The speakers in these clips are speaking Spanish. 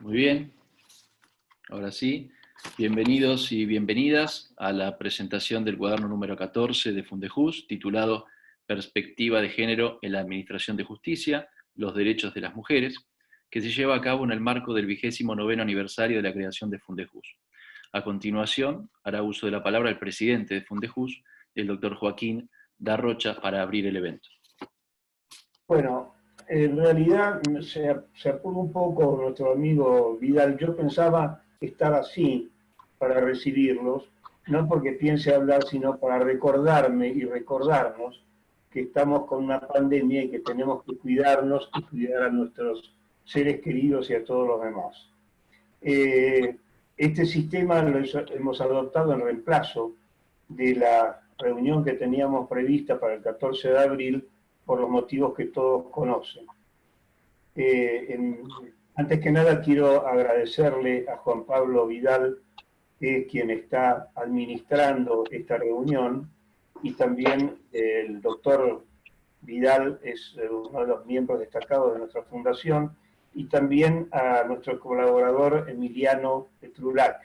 Muy bien, ahora sí. Bienvenidos y bienvenidas a la presentación del cuaderno número 14 de Fundejus, titulado Perspectiva de Género en la Administración de Justicia, los derechos de las mujeres, que se lleva a cabo en el marco del 29º aniversario de la creación de Fundejus. A continuación, hará uso de la palabra el presidente de Fundejus, el doctor Joaquín Darrocha, para abrir el evento. Bueno, en realidad se apuró un poco nuestro amigo Vidal. Yo pensaba estar así para recibirlos, no porque piense hablar, sino para recordarme y recordarnos que estamos con una pandemia y que tenemos que cuidarnos y cuidar a nuestros seres queridos y a todos los demás. Este sistema lo hemos adoptado en reemplazo de la reunión que teníamos prevista para el 14 de abril, por los motivos que todos conocen. Antes que nada quiero agradecerle a Juan Pablo Vidal, que es quien está administrando esta reunión, y también el doctor Vidal es uno de los miembros destacados de nuestra fundación, y también a nuestro colaborador Emiliano Petrulac.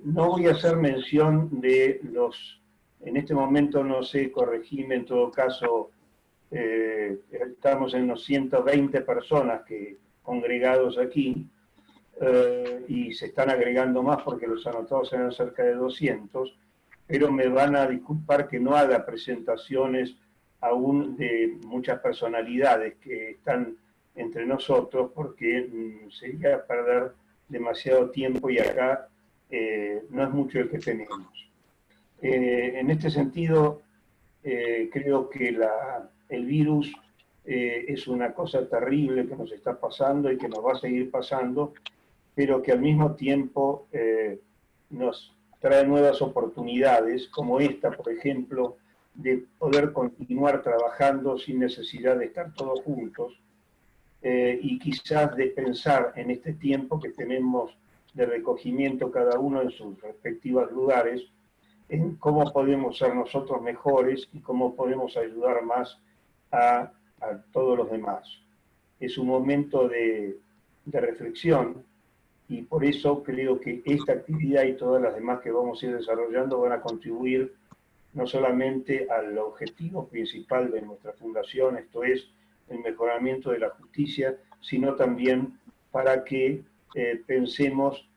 No voy a hacer mención de los... En este momento no sé, corregime, en todo caso, estamos en unos 120 personas congregados aquí, y se están agregando más porque los anotados eran cerca de 200, pero me van a disculpar que no haga presentaciones aún de muchas personalidades que están entre nosotros, porque sería perder demasiado tiempo y acá no es mucho el que tenemos. En este sentido, creo que el virus es una cosa terrible que nos está pasando y que nos va a seguir pasando, pero que al mismo tiempo nos trae nuevas oportunidades, como esta, por ejemplo, de poder continuar trabajando sin necesidad de estar todos juntos, y quizás de pensar en este tiempo que tenemos de recogimiento cada uno en sus respectivos lugares, en cómo podemos ser nosotros mejores y cómo podemos ayudar más a todos los demás. Es un momento de reflexión, y por eso creo que esta actividad y todas las demás que vamos a ir desarrollando van a contribuir no solamente al objetivo principal de nuestra fundación, esto es el mejoramiento de la justicia, sino también para que pensemos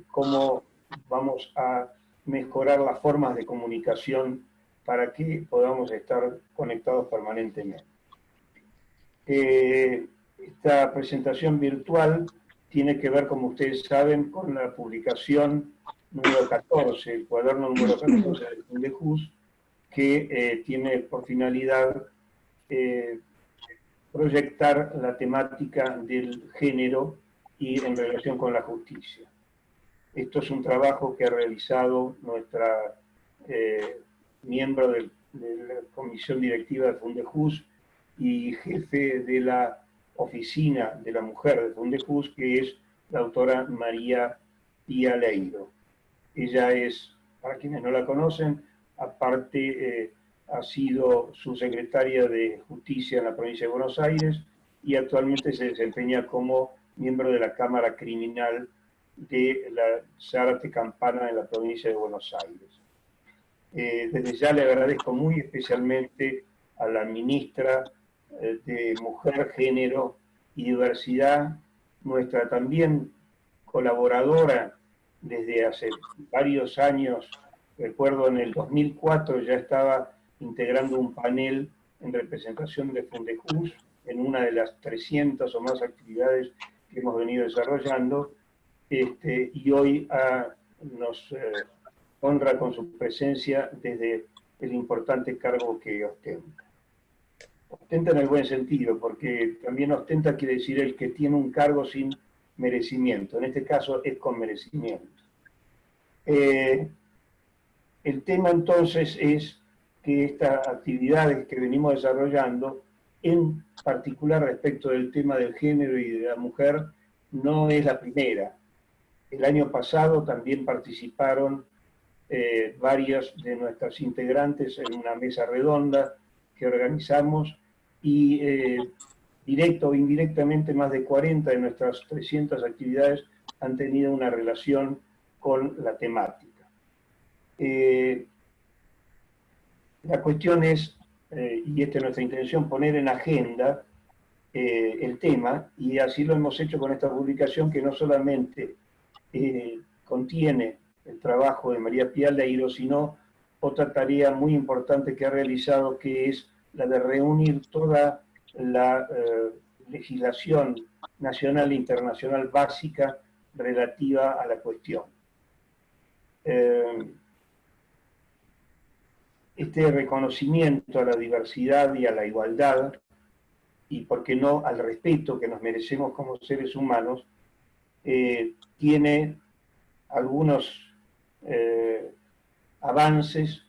cómo vamos a mejorar las formas de comunicación para que podamos estar conectados permanentemente. Esta presentación virtual tiene que ver, como ustedes saben, con la publicación número 14, el cuaderno número 14 de Fundejus, que tiene por finalidad proyectar la temática del género y en relación con la justicia. Esto es un trabajo que ha realizado nuestra miembro de la comisión directiva de Fundejus y jefe de la oficina de la mujer de Fundejus, que es la autora María Pía Leiro. Ella es, para quienes no la conocen, aparte ha sido subsecretaria de Justicia en la provincia de Buenos Aires y actualmente se desempeña como miembro de la Cámara Criminal de la Zárate Campana en la provincia de Buenos Aires. Desde ya le agradezco muy especialmente a la ministra de Mujer, Género y Diversidad, nuestra también colaboradora desde hace varios años. Recuerdo en el 2004 ya estaba integrando un panel en representación de Fundejus en una de las 300 o más actividades que hemos venido desarrollando, y hoy nos honra con su presencia desde el importante cargo que ostenta. Ostenta en el buen sentido, porque también ostenta quiere decir el que tiene un cargo sin merecimiento. En este caso es con merecimiento. El tema entonces es que estas actividades que venimos desarrollando, en particular respecto del tema del género y de la mujer, no es la primera. El año pasado también participaron varios de nuestras integrantes en una mesa redonda que organizamos, y directo o indirectamente, más de 40 de nuestras 300 actividades han tenido una relación con la temática. La cuestión es, y esta es nuestra intención, poner en agenda el tema, y así lo hemos hecho con esta publicación que no solamente contiene el trabajo de María Pía Leiro, sino otra tarea muy importante que ha realizado, que es la de reunir toda la legislación nacional e internacional básica relativa a la cuestión. Este reconocimiento a la diversidad y a la igualdad, y por qué no al respeto que nos merecemos como seres humanos, tiene algunos avances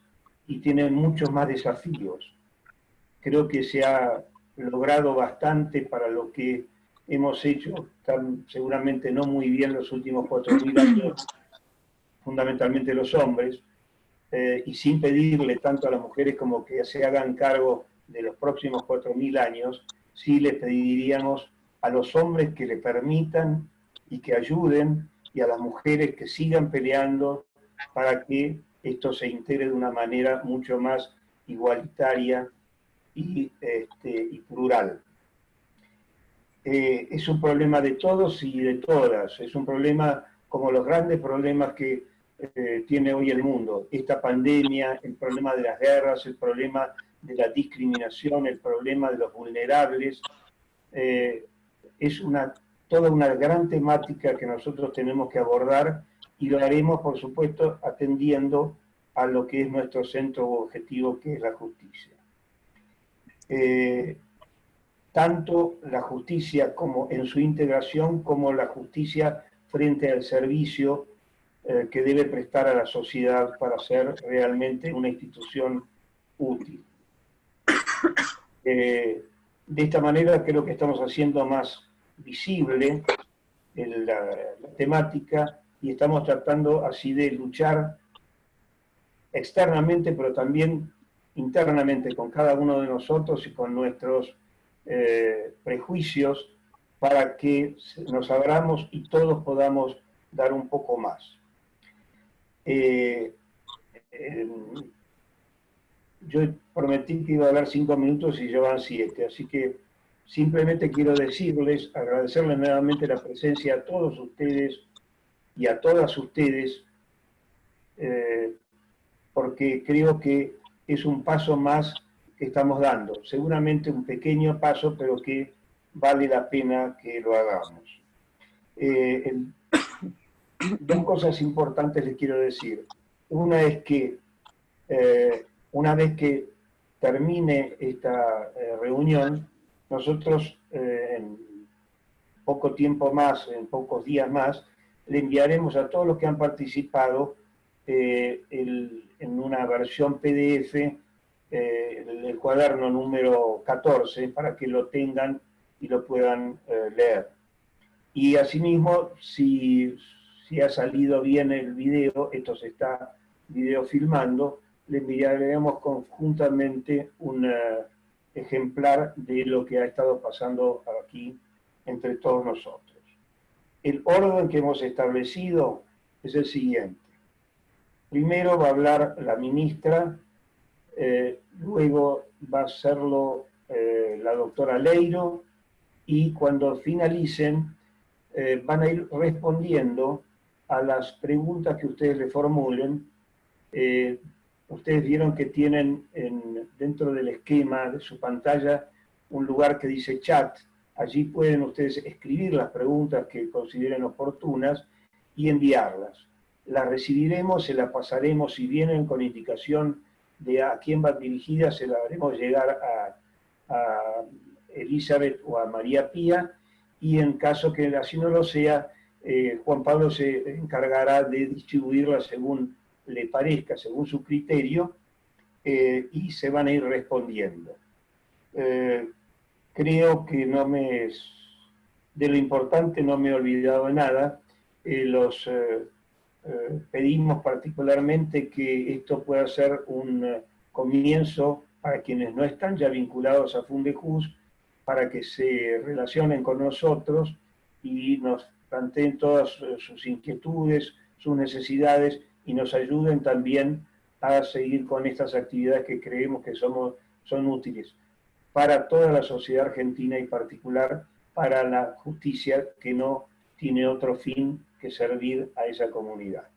y tiene muchos más desafíos. Creo que se ha logrado bastante para lo que hemos hecho, seguramente no muy bien los últimos 4.000 años, fundamentalmente los hombres, y sin pedirle tanto a las mujeres como que se hagan cargo de los próximos 4.000 años, sí les pediríamos a los hombres que le permitan y que ayuden, y a las mujeres que sigan peleando para que esto se integre de una manera mucho más igualitaria y plural. Es un problema de todos y de todas, es un problema como los grandes problemas que tiene hoy el mundo, esta pandemia, el problema de las guerras, el problema de la discriminación, el problema de los vulnerables. Es toda una gran temática que nosotros tenemos que abordar, y lo haremos, por supuesto, atendiendo a lo que es nuestro centro objetivo, que es la justicia. Tanto la justicia como en su integración, como la justicia frente al servicio que debe prestar a la sociedad para ser realmente una institución útil. De esta manera creo que estamos haciendo más visible la temática, y estamos tratando así de luchar externamente, pero también internamente con cada uno de nosotros y con nuestros prejuicios, para que nos abramos y todos podamos dar un poco más. Yo prometí que iba a hablar 5 minutos y ya van 7, así que simplemente quiero decirles, agradecerles nuevamente la presencia a todos ustedes y a todas ustedes, porque creo que es un paso más que estamos dando, seguramente un pequeño paso, pero que vale la pena que lo hagamos. Dos cosas importantes les quiero decir. Una es que una vez que termine esta reunión, nosotros en poco tiempo más, en pocos días más, le enviaremos a todos los que han participado en una versión PDF el cuaderno número 14, para que lo tengan y lo puedan leer. Y asimismo, si ha salido bien el video, esto se está video filmando, le enviaremos conjuntamente un ejemplar de lo que ha estado pasando aquí entre todos nosotros. El orden que hemos establecido es el siguiente. Primero va a hablar la ministra, luego va a hacerlo la doctora Leiro, y cuando finalicen van a ir respondiendo a las preguntas que ustedes le formulen. Ustedes vieron que tienen dentro del esquema de su pantalla un lugar que dice chat. Allí pueden ustedes escribir las preguntas que consideren oportunas y enviarlas. Las recibiremos, se las pasaremos, si vienen con indicación de a quién van dirigidas, se las haremos llegar a Elizabeth o a María Pía, y en caso que así no lo sea, Juan Pablo se encargará de distribuirlas según le parezca, según su criterio, y se van a ir respondiendo. Creo que de lo importante no me he olvidado de nada. Pedimos particularmente que esto pueda ser un comienzo para quienes no están ya vinculados a Fundejus, para que se relacionen con nosotros y nos planteen todas sus inquietudes, sus necesidades y nos ayuden también a seguir con estas actividades que creemos que son útiles para toda la sociedad argentina y particular para la justicia que no tiene otro fin que servir a esa comunidad.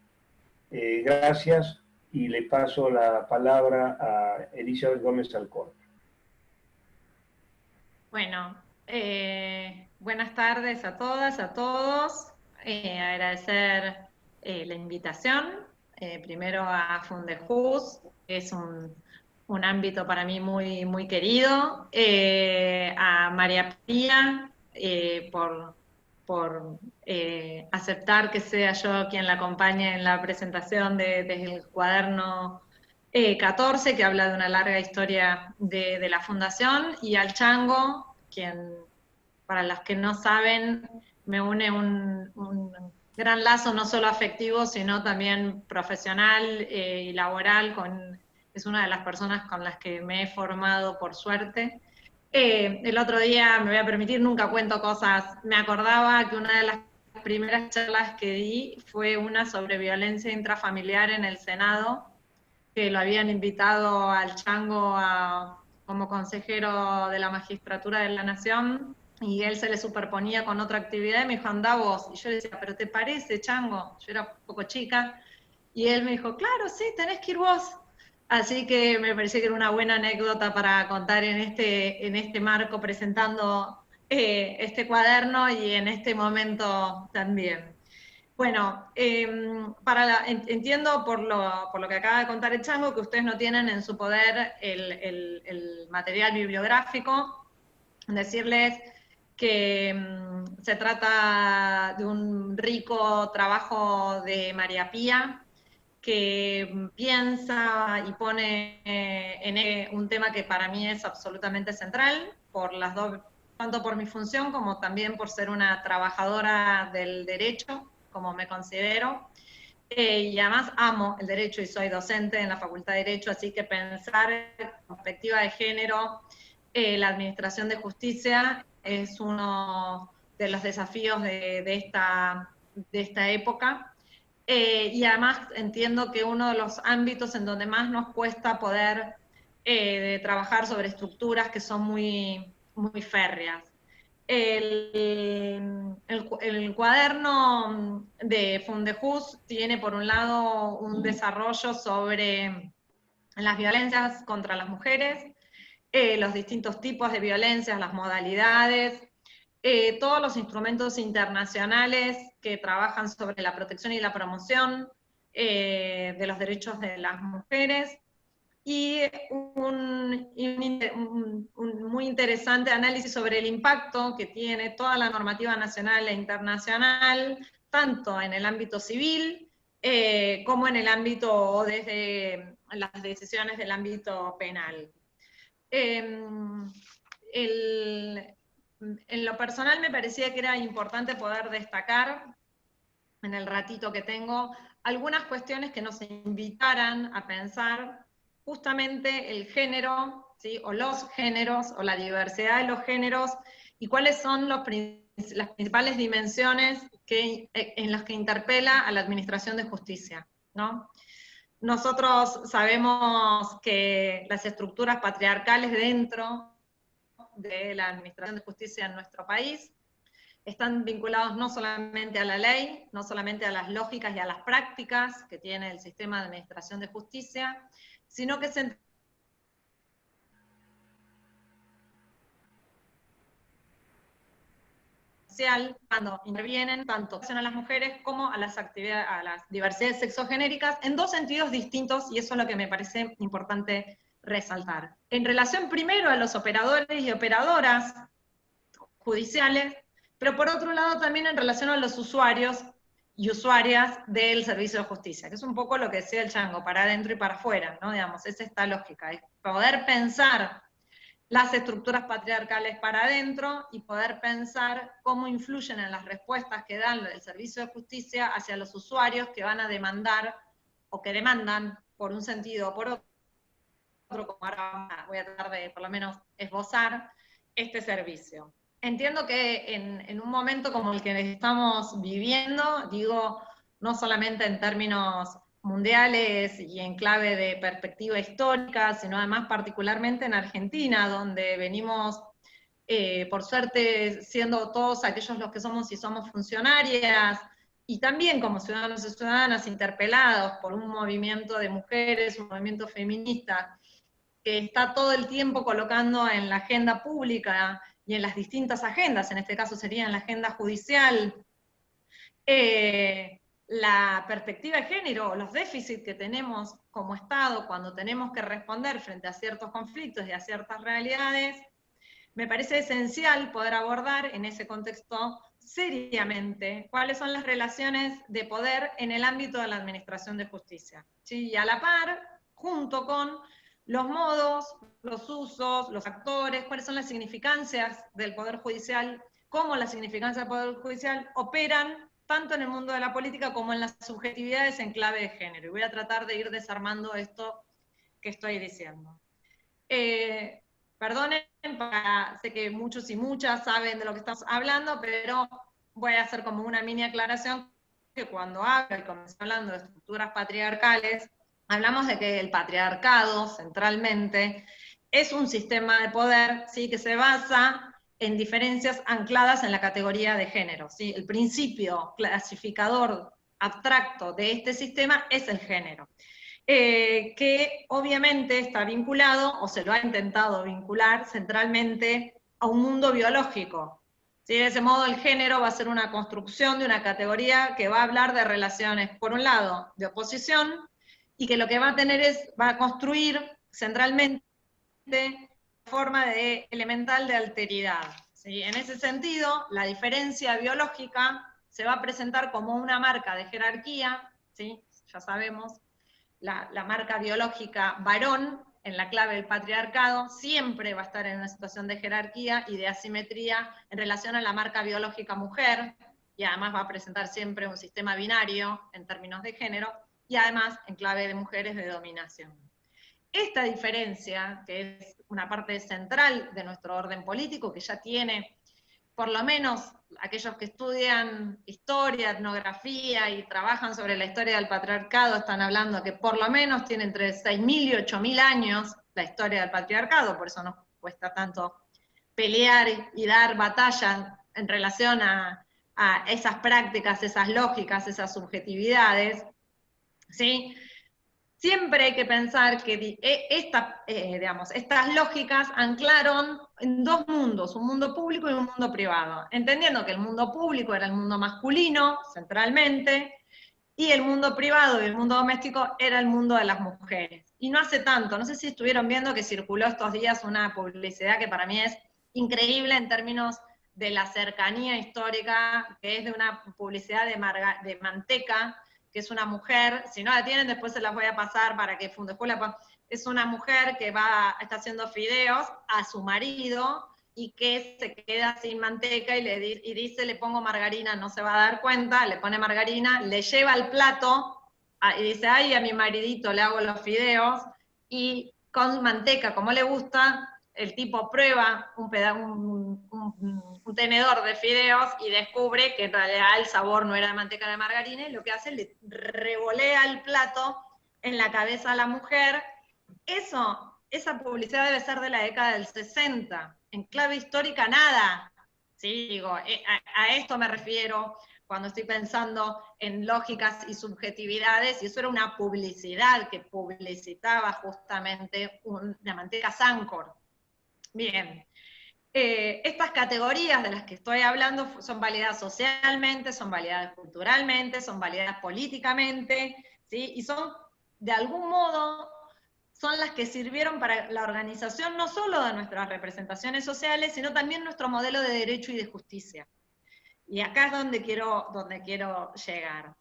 Gracias y le paso la palabra a Elizabeth Gómez Alcorta. Bueno, buenas tardes a todas, a todos. Agradecer la invitación, primero a Fundejus, que es un ámbito para mí muy, muy querido, a María Pía por aceptar que sea yo quien la acompañe en la presentación del cuaderno 14, que habla de una larga historia de la fundación, y al Chango, quien, para los que no saben, me une un gran lazo no solo afectivo, sino también profesional y laboral, es una de las personas con las que me he formado por suerte. El otro día, me voy a permitir, nunca cuento cosas, me acordaba que una de las primeras charlas que di fue una sobre violencia intrafamiliar en el Senado, que lo habían invitado al Chango como consejero de la Magistratura de la Nación, y él se le superponía con otra actividad, y me dijo, andá vos. Y yo le decía, ¿pero te parece, Chango? Yo era un poco chica, y él me dijo, claro, sí, tenés que ir vos. Así que me pareció que era una buena anécdota para contar en este marco, presentando este cuaderno, y en este momento también. Bueno, entiendo por lo que acaba de contar el Chango, que ustedes no tienen en su poder el material bibliográfico. Decirles que se trata de un rico trabajo de María Pía, que piensa y pone en un tema que para mí es absolutamente central, tanto por mi función como también por ser una trabajadora del derecho, como me considero, y además amo el derecho y soy docente en la Facultad de Derecho, así que pensar en perspectiva de género, la administración de justicia es uno de los desafíos de esta época. Y además entiendo que uno de los ámbitos en donde más nos cuesta poder trabajar sobre estructuras que son muy, muy férreas. El cuaderno de Fundejus tiene por un lado un desarrollo sobre las violencias contra las mujeres, los distintos tipos de violencias, las modalidades, todos los instrumentos internacionales que trabajan sobre la protección y la promoción de los derechos de las mujeres, y un muy interesante análisis sobre el impacto que tiene toda la normativa nacional e internacional, tanto en el ámbito civil como en el ámbito, o desde las decisiones del ámbito penal. En lo personal me parecía que era importante poder destacar, en el ratito que tengo, algunas cuestiones que nos invitaran a pensar justamente el género, ¿sí? O los géneros, o la diversidad de los géneros, y cuáles son las principales dimensiones en las que interpela a la administración de justicia, ¿no? Nosotros sabemos que las estructuras patriarcales dentro de la administración de justicia en nuestro país están vinculados no solamente a la ley, no solamente a las lógicas y a las prácticas que tiene el sistema de administración de justicia, sino que se cuando intervienen tanto a las mujeres como a las actividades, a las diversidades sexogenéricas, en dos sentidos distintos, y eso es lo que me parece importante resaltar. En relación primero a los operadores y operadoras judiciales, pero por otro lado también en relación a los usuarios y usuarias del servicio de justicia, que es un poco lo que decía el Chango, para adentro y para afuera, ¿no? Digamos, es esta lógica, es poder pensar las estructuras patriarcales para adentro y poder pensar cómo influyen en las respuestas que dan el servicio de justicia hacia los usuarios que van a demandar, o que demandan por un sentido o por otro, como ahora voy a tratar de por lo menos esbozar, este servicio. Entiendo que en un momento como el que estamos viviendo, digo, no solamente en términos mundiales y en clave de perspectiva histórica, sino además particularmente en Argentina, donde venimos, por suerte, siendo todos aquellos los que somos y somos funcionarias, y también como ciudadanos y ciudadanas interpelados por un movimiento de mujeres, un movimiento feminista, que está todo el tiempo colocando en la agenda pública y en las distintas agendas, en este caso sería en la agenda judicial, la perspectiva de género, los déficits que tenemos como Estado cuando tenemos que responder frente a ciertos conflictos y a ciertas realidades, me parece esencial poder abordar en ese contexto seriamente cuáles son las relaciones de poder en el ámbito de la administración de justicia. ¿Sí? Y a la par, junto con los modos, los usos, los actores, cuáles son las significancias del Poder Judicial, cómo las significancias del Poder Judicial operan tanto en el mundo de la política como en las subjetividades en clave de género. Y voy a tratar de ir desarmando esto que estoy diciendo. Perdonen, sé que muchos y muchas saben de lo que estamos hablando, pero voy a hacer como una mini aclaración que cuando hablo y comencé hablando de estructuras patriarcales, hablamos de que el patriarcado, centralmente, es un sistema de poder, ¿sí?, que se basa en diferencias ancladas en la categoría de género, ¿sí? El principio clasificador abstracto de este sistema es el género. Que obviamente está vinculado, o se lo ha intentado vincular centralmente a un mundo biológico. ¿Sí? De ese modo el género va a ser una construcción de una categoría que va a hablar de relaciones, por un lado, de oposición, y que lo que va a tener va a construir centralmente forma de elemental de alteridad. ¿Sí? En ese sentido, la diferencia biológica se va a presentar como una marca de jerarquía, ¿sí? Ya sabemos, la marca biológica varón, en la clave del patriarcado, siempre va a estar en una situación de jerarquía y de asimetría en relación a la marca biológica mujer, y además va a presentar siempre un sistema binario en términos de género, y además en clave de mujeres de dominación. Esta diferencia, que es una parte central de nuestro orden político, que ya tiene, por lo menos aquellos que estudian historia, etnografía y trabajan sobre la historia del patriarcado, están hablando que por lo menos tiene entre 6.000 y 8.000 años la historia del patriarcado, por eso nos cuesta tanto pelear y dar batalla en relación a esas prácticas, esas lógicas, esas subjetividades, ¿sí? Siempre hay que pensar que estas lógicas anclaron en dos mundos, un mundo público y un mundo privado, entendiendo que el mundo público era el mundo masculino, centralmente, y el mundo privado y el mundo doméstico era el mundo de las mujeres. Y no hace tanto, no sé si estuvieron viendo que circuló estos días una publicidad que para mí es increíble en términos de la cercanía histórica, que es de una publicidad de Manteca, que es una mujer, si no la tienen después se las voy a pasar para que Fundescuela, es una mujer que está haciendo fideos a su marido y que se queda sin manteca y dice, le pongo margarina, no se va a dar cuenta, le pone margarina, le lleva el plato y dice, ay, a mi maridito le hago los fideos, y con manteca, como le gusta, el tipo prueba un tenedor de fideos y descubre que en realidad el sabor no era de manteca de margarina, y lo que hace, le revolea el plato en la cabeza a la mujer. Esa publicidad debe ser de la década del 60, en clave histórica nada, ¿sí? Digo, a esto me refiero cuando estoy pensando en lógicas y subjetividades, y eso era una publicidad que publicitaba justamente una manteca Sancor. Bien, estas categorías de las que estoy hablando son validadas socialmente, son validadas culturalmente, son validadas políticamente, ¿sí? Y son, de algún modo, son las que sirvieron para la organización no solo de nuestras representaciones sociales, sino también nuestro modelo de derecho y de justicia. Y acá es donde quiero llegar.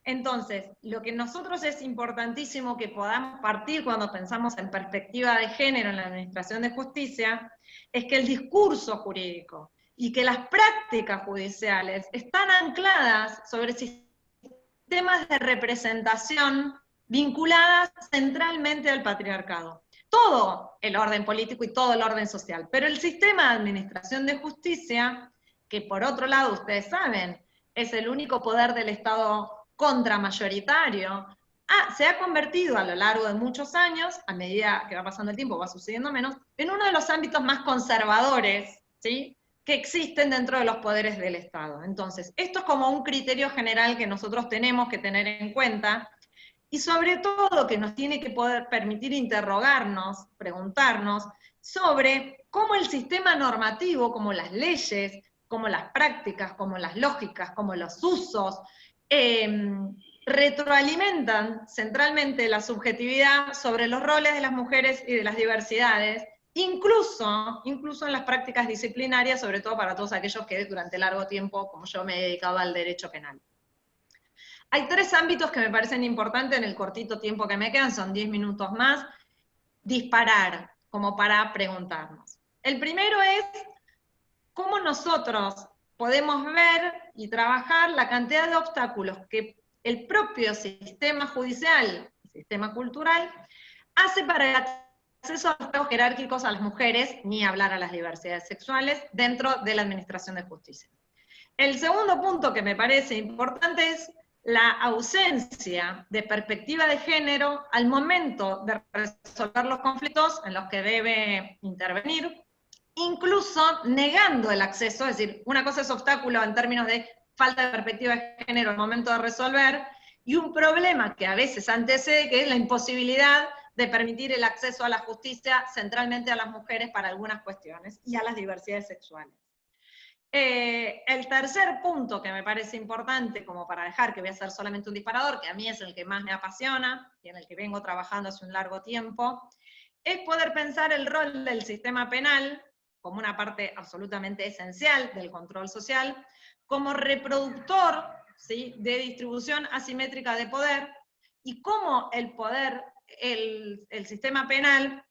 Entonces, lo que nosotros es importantísimo que podamos partir cuando pensamos en perspectiva de género en la administración de justicia, es que el discurso jurídico y que las prácticas judiciales están ancladas sobre sistemas de representación vinculadas centralmente al patriarcado. todo el orden político y todo el orden social. Pero el sistema de administración de justicia, que por otro lado ustedes saben, es el único poder del Estado contramayoritario, se ha convertido a lo largo de muchos años, a medida que va pasando el tiempo, va sucediendo menos, en uno de los ámbitos más conservadores, ¿sí?, que existen dentro de los poderes del Estado. Entonces, esto es como un criterio general que nosotros tenemos que tener en cuenta, y sobre todo que nos tiene que poder permitir interrogarnos, preguntarnos, sobre cómo el sistema normativo, como las leyes, como las prácticas, como las lógicas, como los usos, retroalimentan centralmente la subjetividad sobre los roles de las mujeres y de las diversidades, incluso en las prácticas disciplinarias, sobre todo para todos aquellos que durante largo tiempo, como yo, me he dedicado al derecho penal. Hay 3 ámbitos que me parecen importantes en el cortito tiempo que me quedan, son 10 minutos más, disparar, como para preguntarnos. El primero es cómo nosotros podemos ver y trabajar la cantidad de obstáculos que el propio sistema judicial, el sistema cultural, hace para el acceso a los cargos jerárquicos a las mujeres, ni hablar a las diversidades sexuales, dentro de la administración de justicia. El segundo punto que me parece importante es la ausencia de perspectiva de género al momento de resolver los conflictos en los que debe intervenir, incluso negando el acceso, es decir, una cosa es obstáculo en términos de falta de perspectiva de género al momento de resolver, y un problema que a veces antecede, que es la imposibilidad de permitir el acceso a la justicia centralmente a las mujeres para algunas cuestiones, y a las diversidades sexuales. El tercer punto que me parece importante, como para dejar, que voy a hacer solamente un disparador, que a mí es el que más me apasiona, y en el que vengo trabajando hace un largo tiempo, es poder pensar el rol del sistema penal como una parte absolutamente esencial del control social, como reproductor, ¿sí?, de distribución asimétrica de poder, y cómo el poder, el sistema penal,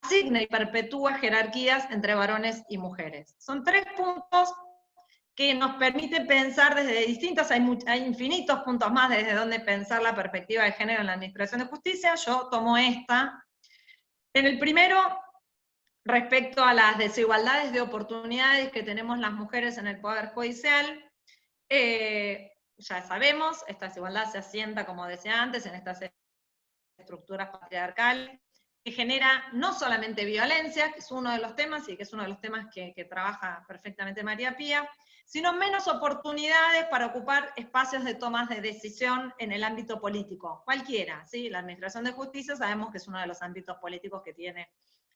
asigna y perpetúa jerarquías entre varones y mujeres. Son 3 puntos que nos permiten pensar desde distintas, hay infinitos puntos más desde donde pensar la perspectiva de género en la administración de justicia. Yo tomo esta. En el primero, respecto a las desigualdades de oportunidades que tenemos las mujeres en el Poder Judicial, ya sabemos, esta desigualdad se asienta, como decía antes, en estas estructuras patriarcales, que genera no solamente violencia, que es uno de los temas, y que es uno de los temas que trabaja perfectamente María Pía, sino menos oportunidades para ocupar espacios de tomas de decisión en el ámbito político, cualquiera, ¿sí? La administración de justicia sabemos que es uno de los ámbitos políticos que tiene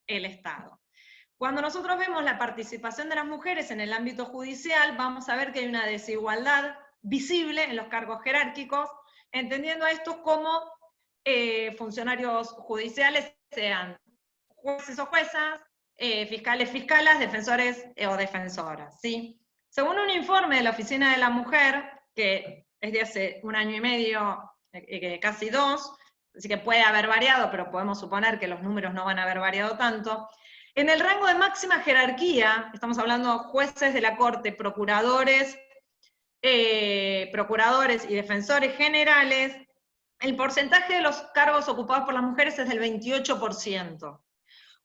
el Estado. Cuando nosotros vemos la participación de las mujeres en el ámbito judicial, vamos a ver que hay una desigualdad visible en los cargos jerárquicos, entendiendo a estos como funcionarios judiciales, sean jueces o juezas, fiscales, fiscalas, defensores o defensoras, ¿sí? Según un informe de la Oficina de la Mujer, que es de hace 1 año y medio, casi 2, así que puede haber variado, pero podemos suponer que los números no van a haber variado tanto, en el rango de máxima jerarquía, estamos hablando de jueces de la Corte, procuradores y defensores generales, el porcentaje de los cargos ocupados por las mujeres es del 28%.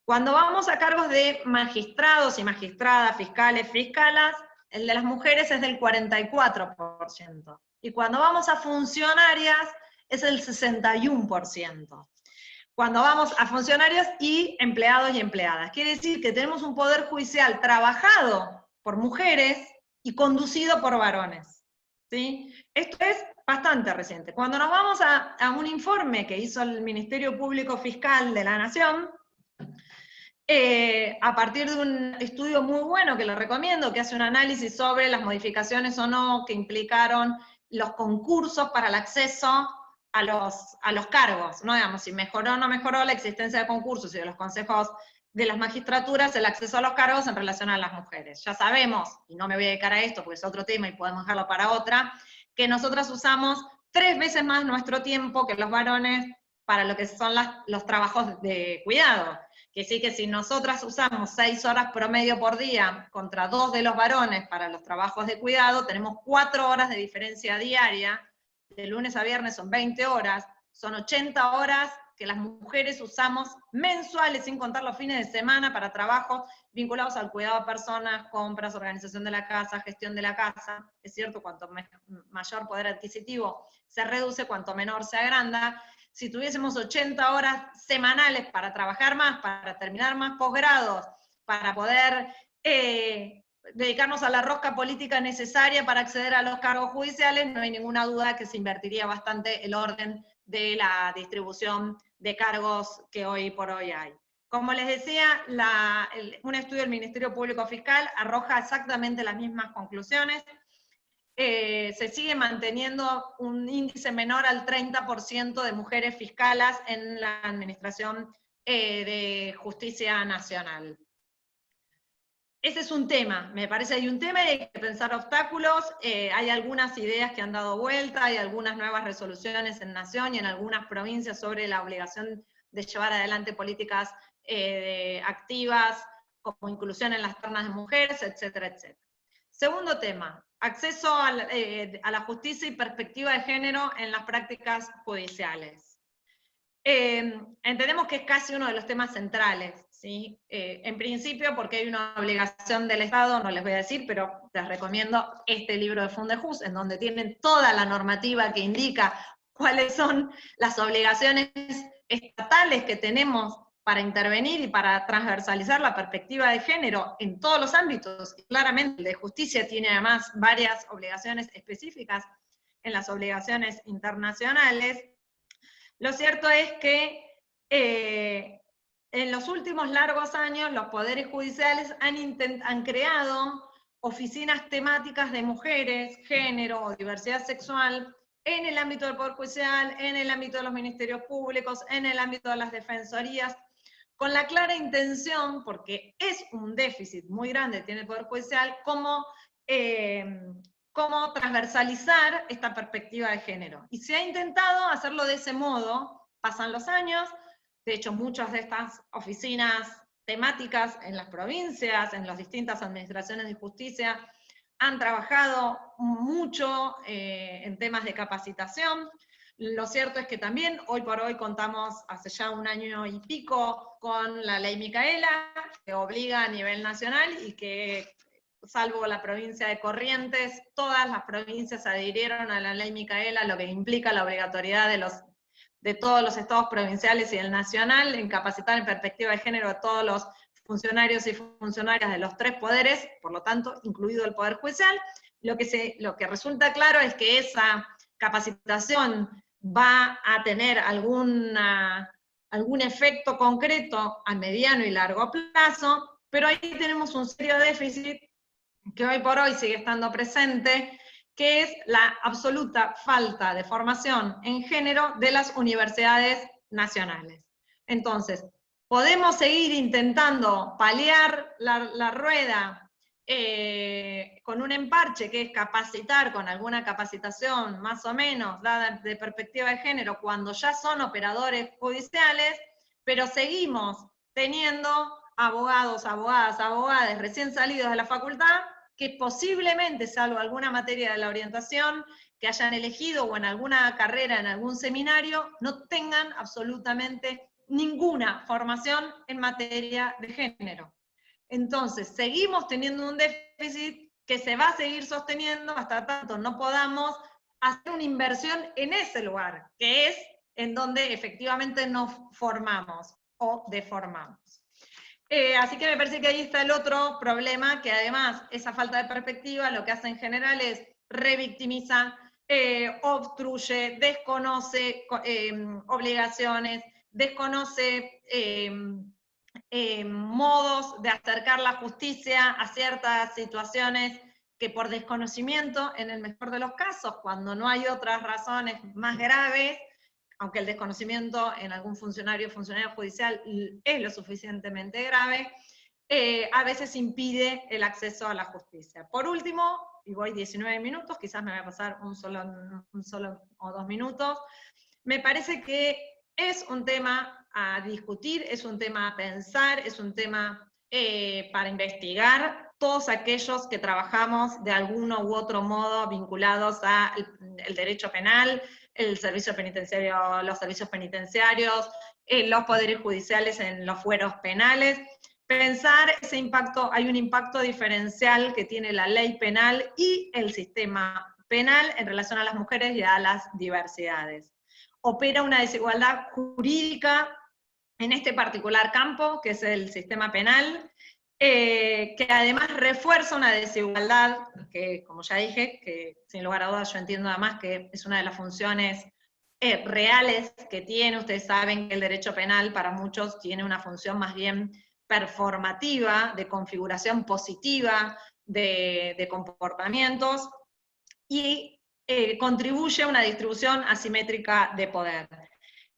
Cuando vamos a cargos de magistrados y magistradas, fiscales, fiscalas, el de las mujeres es del 44%. Y cuando vamos a funcionarias, es el 61%. Cuando vamos a funcionarios y empleados y empleadas. Quiere decir que tenemos un poder judicial trabajado por mujeres y conducido por varones, ¿sí? Esto es bastante reciente. Cuando nos vamos a un informe que hizo el Ministerio Público Fiscal de la Nación, a partir de un estudio muy bueno que les recomiendo, que hace un análisis sobre las modificaciones o no que implicaron los concursos para el acceso a los cargos, ¿no? Digamos, si mejoró o no mejoró la existencia de concursos y de los consejos de las magistraturas, el acceso a los cargos en relación a las mujeres. Ya sabemos, y no me voy a dedicar a esto porque es otro tema y podemos dejarlo para otra, que nosotras usamos 3 veces más nuestro tiempo que los varones para lo que son los trabajos de cuidado. Que sí, que si nosotras usamos 6 horas promedio por día contra 2 de los varones para los trabajos de cuidado, tenemos 4 horas de diferencia diaria, de lunes a viernes son 20 horas, son 80 horas que las mujeres usamos mensuales, sin contar los fines de semana, para trabajos vinculados al cuidado de personas, compras, organización de la casa, gestión de la casa. Es cierto, cuanto mayor poder adquisitivo se reduce, cuanto menor se agranda. Si tuviésemos 80 horas semanales para trabajar más, para terminar más posgrados, para poder dedicarnos a la rosca política necesaria para acceder a los cargos judiciales, no hay ninguna duda que se invertiría bastante el orden de la distribución de cargos que hoy por hoy hay. Como les decía, un estudio del Ministerio Público Fiscal arroja exactamente las mismas conclusiones. Se sigue manteniendo un índice menor al 30% de mujeres fiscalas en la Administración de Justicia Nacional. Ese es un tema, me parece que hay un tema y hay que pensar obstáculos, hay algunas ideas que han dado vuelta, hay algunas nuevas resoluciones en Nación y en algunas provincias sobre la obligación de llevar adelante políticas activas, como inclusión en las ternas de mujeres, etcétera, etcétera. Segundo tema, acceso a la justicia y perspectiva de género en las prácticas judiciales. Entendemos que es casi uno de los temas centrales, ¿sí? En principio porque hay una obligación del Estado, no les voy a decir, pero les recomiendo este libro de Fundejus, en donde tienen toda la normativa que indica cuáles son las obligaciones estatales que tenemos para intervenir y para transversalizar la perspectiva de género en todos los ámbitos. Claramente el de justicia tiene además varias obligaciones específicas en las obligaciones internacionales. Lo cierto es que en los últimos largos años los poderes judiciales han creado oficinas temáticas de mujeres, género o diversidad sexual en el ámbito del Poder Judicial, en el ámbito de los ministerios públicos, en el ámbito de las defensorías, con la clara intención, porque es un déficit muy grande que tiene el Poder Judicial, cómo transversalizar esta perspectiva de género. Y se ha intentado hacerlo de ese modo, pasan los años, de hecho muchas de estas oficinas temáticas en las provincias, en las distintas administraciones de justicia, han trabajado mucho en temas de capacitación. Lo cierto es que también hoy por hoy contamos hace ya un año y pico con la ley Micaela, que obliga a nivel nacional y que, salvo la provincia de Corrientes, todas las provincias adhirieron a la ley Micaela, lo que implica la obligatoriedad de todos los estados provinciales y el nacional en capacitar en perspectiva de género a todos los funcionarios y funcionarias de los tres poderes, por lo tanto, incluido el Poder Judicial. Lo que resulta claro es que esa capacitación va a tener algún efecto concreto a mediano y largo plazo, pero ahí tenemos un serio déficit que hoy por hoy sigue estando presente, que es la absoluta falta de formación en género de las universidades nacionales. Entonces, podemos seguir intentando paliar la rueda con un emparche que es capacitar con alguna capacitación más o menos dada de perspectiva de género cuando ya son operadores judiciales, pero seguimos teniendo abogados, abogadas recién salidos de la facultad que posiblemente, salvo alguna materia de la orientación que hayan elegido o en alguna carrera, en algún seminario, no tengan absolutamente ninguna formación en materia de género. Entonces, seguimos teniendo un déficit que se va a seguir sosteniendo hasta tanto no podamos hacer una inversión en ese lugar, que es en donde efectivamente nos formamos o deformamos. Así que me parece que ahí está el otro problema, que además esa falta de perspectiva lo que hace en general es revictimiza, obstruye, desconoce obligaciones, desconoce modos de acercar la justicia a ciertas situaciones que por desconocimiento, en el mejor de los casos, cuando no hay otras razones más graves, aunque el desconocimiento en algún funcionario judicial es lo suficientemente grave, a veces impide el acceso a la justicia. Por último, y voy 19 minutos, quizás me voy a pasar un solo o 2 minutos, me parece que es un tema a discutir, es un tema a pensar, es un tema para investigar todos aquellos que trabajamos de alguno u otro modo vinculados al derecho penal, el servicio penitenciario, los servicios penitenciarios, los poderes judiciales en los fueros penales. Pensar ese impacto, hay un impacto diferencial que tiene la ley penal y el sistema penal en relación a las mujeres y a las diversidades. Opera una desigualdad jurídica en este particular campo, que es el sistema penal, que además refuerza una desigualdad, que como ya dije, que sin lugar a dudas yo entiendo además que es una de las funciones reales que tiene. Ustedes saben que el derecho penal para muchos tiene una función más bien performativa, de configuración positiva de comportamientos, y contribuye a una distribución asimétrica de poder.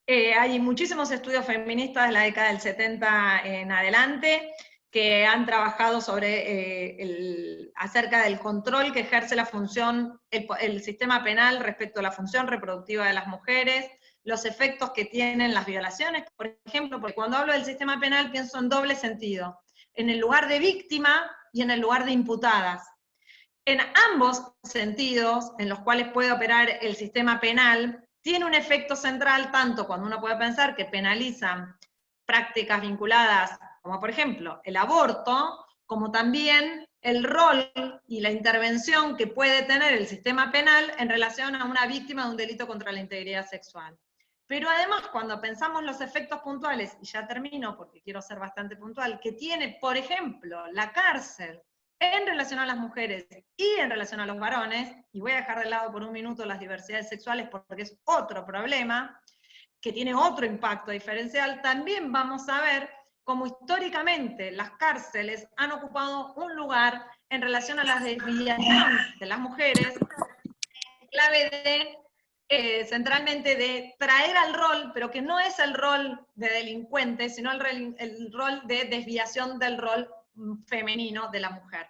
Hay muchísimos estudios feministas de la década del 70 en adelante que han trabajado sobre acerca del control que ejerce la función, el sistema penal respecto a la función reproductiva de las mujeres, los efectos que tienen las violaciones, por ejemplo, porque cuando hablo del sistema penal pienso en doble sentido, en el lugar de víctima y en el lugar de imputadas. En ambos sentidos, en los cuales puede operar el sistema penal, tiene un efecto central tanto cuando uno puede pensar que penalizan prácticas vinculadas, como por ejemplo el aborto, como también el rol y la intervención que puede tener el sistema penal en relación a una víctima de un delito contra la integridad sexual. Pero además, cuando pensamos los efectos puntuales, y ya termino porque quiero ser bastante puntual, que tiene, por ejemplo, la cárcel en relación a las mujeres y en relación a los varones, y voy a dejar de lado por un minuto las diversidades sexuales porque es otro problema, que tiene otro impacto diferencial, también vamos a ver cómo históricamente las cárceles han ocupado un lugar en relación a la desviación de las mujeres, clave de centralmente de traer al rol, pero que no es el rol de delincuente, sino el rol de desviación del rol femenino de la mujer.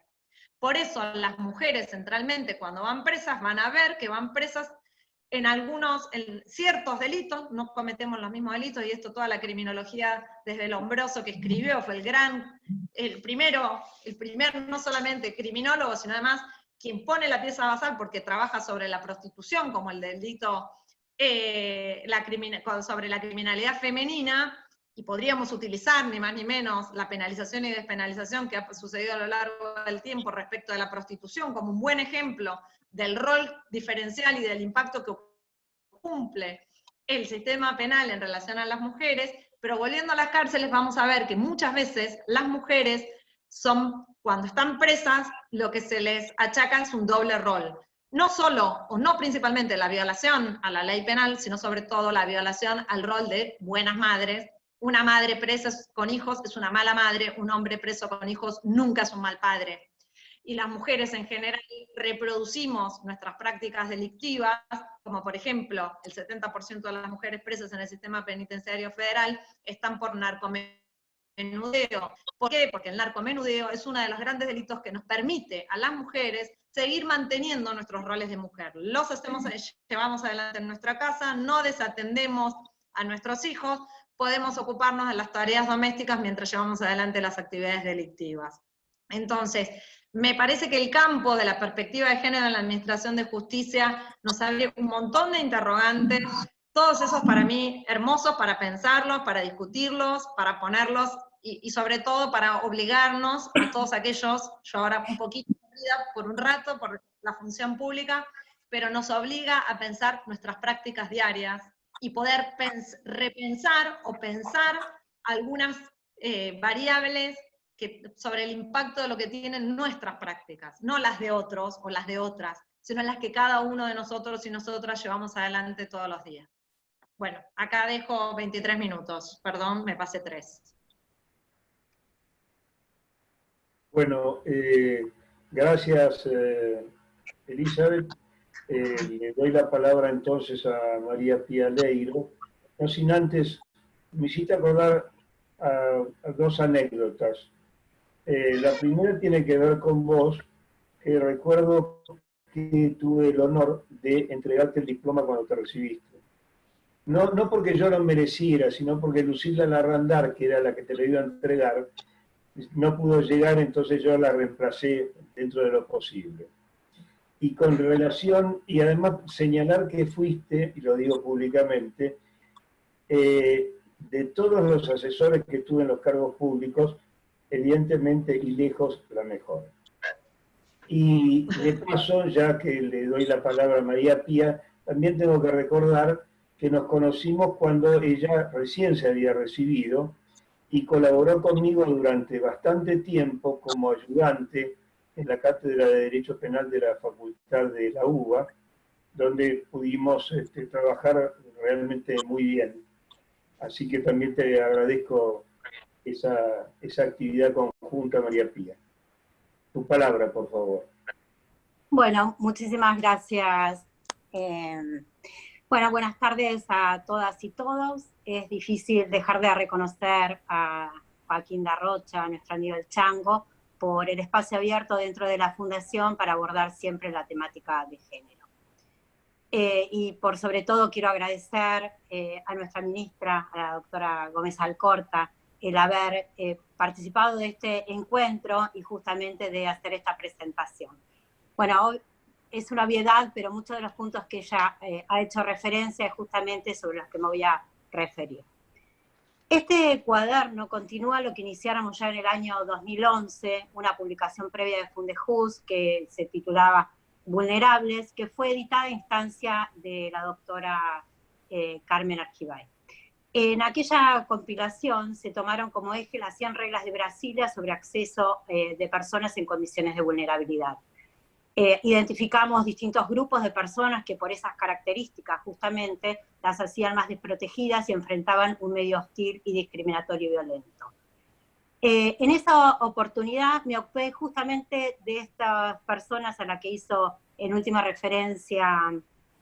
Por eso las mujeres centralmente cuando van presas van a ver que van presas en ciertos delitos, no cometemos los mismos delitos, y esto toda la criminología desde Lombroso que escribió, fue el primer no solamente criminólogo, sino además quien pone la pieza basal porque trabaja sobre la prostitución como el delito, sobre la criminalidad femenina, y podríamos utilizar ni más ni menos la penalización y despenalización que ha sucedido a lo largo del tiempo respecto de la prostitución como un buen ejemplo del rol diferencial y del impacto que cumple el sistema penal en relación a las mujeres. Pero volviendo a las cárceles vamos a ver que muchas veces las mujeres son, cuando están presas, lo que se les achaca es un doble rol. No solo, o no principalmente, la violación a la ley penal, sino sobre todo la violación al rol de buenas madres. Una madre presa con hijos es una mala madre, un hombre preso con hijos nunca es un mal padre. Y las mujeres en general reproducimos nuestras prácticas delictivas, como por ejemplo, el 70% de las mujeres presas en el sistema penitenciario federal están por narcomenudeo. ¿Por qué? Porque el narcomenudeo es uno de los grandes delitos que nos permite a las mujeres seguir manteniendo nuestros roles de mujer. Los llevamos adelante en nuestra casa, no desatendemos a nuestros hijos, podemos ocuparnos de las tareas domésticas mientras llevamos adelante las actividades delictivas. Entonces, me parece que el campo de la perspectiva de género en la administración de justicia nos abre un montón de interrogantes, todos esos para mí hermosos para pensarlos, para discutirlos, para ponerlos, y sobre todo para obligarnos a todos aquellos, yo ahora un poquito por un rato, por la función pública, pero nos obliga a pensar nuestras prácticas diarias, y poder repensar o pensar algunas variables sobre el impacto de lo que tienen nuestras prácticas, no las de otros o las de otras, sino las que cada uno de nosotros y nosotras llevamos adelante todos los días. Bueno, acá dejo 23 minutos, perdón, me pasé 3. Bueno, gracias Elizabeth. Le doy la palabra entonces a María Pía Leiro, no sin antes, me hiciste acordar a dos anécdotas. La primera tiene que ver con vos. Recuerdo que tuve el honor de entregarte el diploma cuando te recibiste. No porque yo lo mereciera, sino porque Lucila Larrandar, que era la que te lo iba a entregar, no pudo llegar, entonces yo la reemplacé dentro de lo posible. Y con relación, y además señalar que fuiste, y lo digo públicamente, de todos los asesores que tuve en los cargos públicos, evidentemente y lejos la mejor. Y de paso, ya que le doy la palabra a María Pía, también tengo que recordar que nos conocimos cuando ella recién se había recibido y colaboró conmigo durante bastante tiempo como ayudante en la Cátedra de Derecho Penal de la Facultad de la UBA, donde pudimos trabajar realmente muy bien. Así que también te agradezco esa actividad conjunta, María Pía. Tu palabra, por favor. Bueno, muchísimas gracias. Bueno, buenas tardes a todas y todos. Es difícil dejar de reconocer a Joaquín Darrocha, a nuestro amigo el Chango, por el espacio abierto dentro de la Fundación para abordar siempre la temática de género. Y por sobre todo quiero agradecer a nuestra ministra, a la doctora Gómez Alcorta, el haber participado de este encuentro y justamente de hacer esta presentación. Bueno, hoy es una obviedad, pero muchos de los puntos que ella ha hecho referencia es justamente sobre los que me voy a referir. Este cuaderno continúa lo que iniciáramos ya en el año 2011, una publicación previa de Fundejus que se titulaba Vulnerables, que fue editada a instancia de la doctora Carmen Argibay. En aquella compilación se tomaron como eje las 100 reglas de Brasilia sobre acceso de personas en condiciones de vulnerabilidad. Identificamos distintos grupos de personas que por esas características justamente las hacían más desprotegidas y enfrentaban un medio hostil y discriminatorio y violento. En esa oportunidad me ocupé justamente de estas personas a las que hizo en última referencia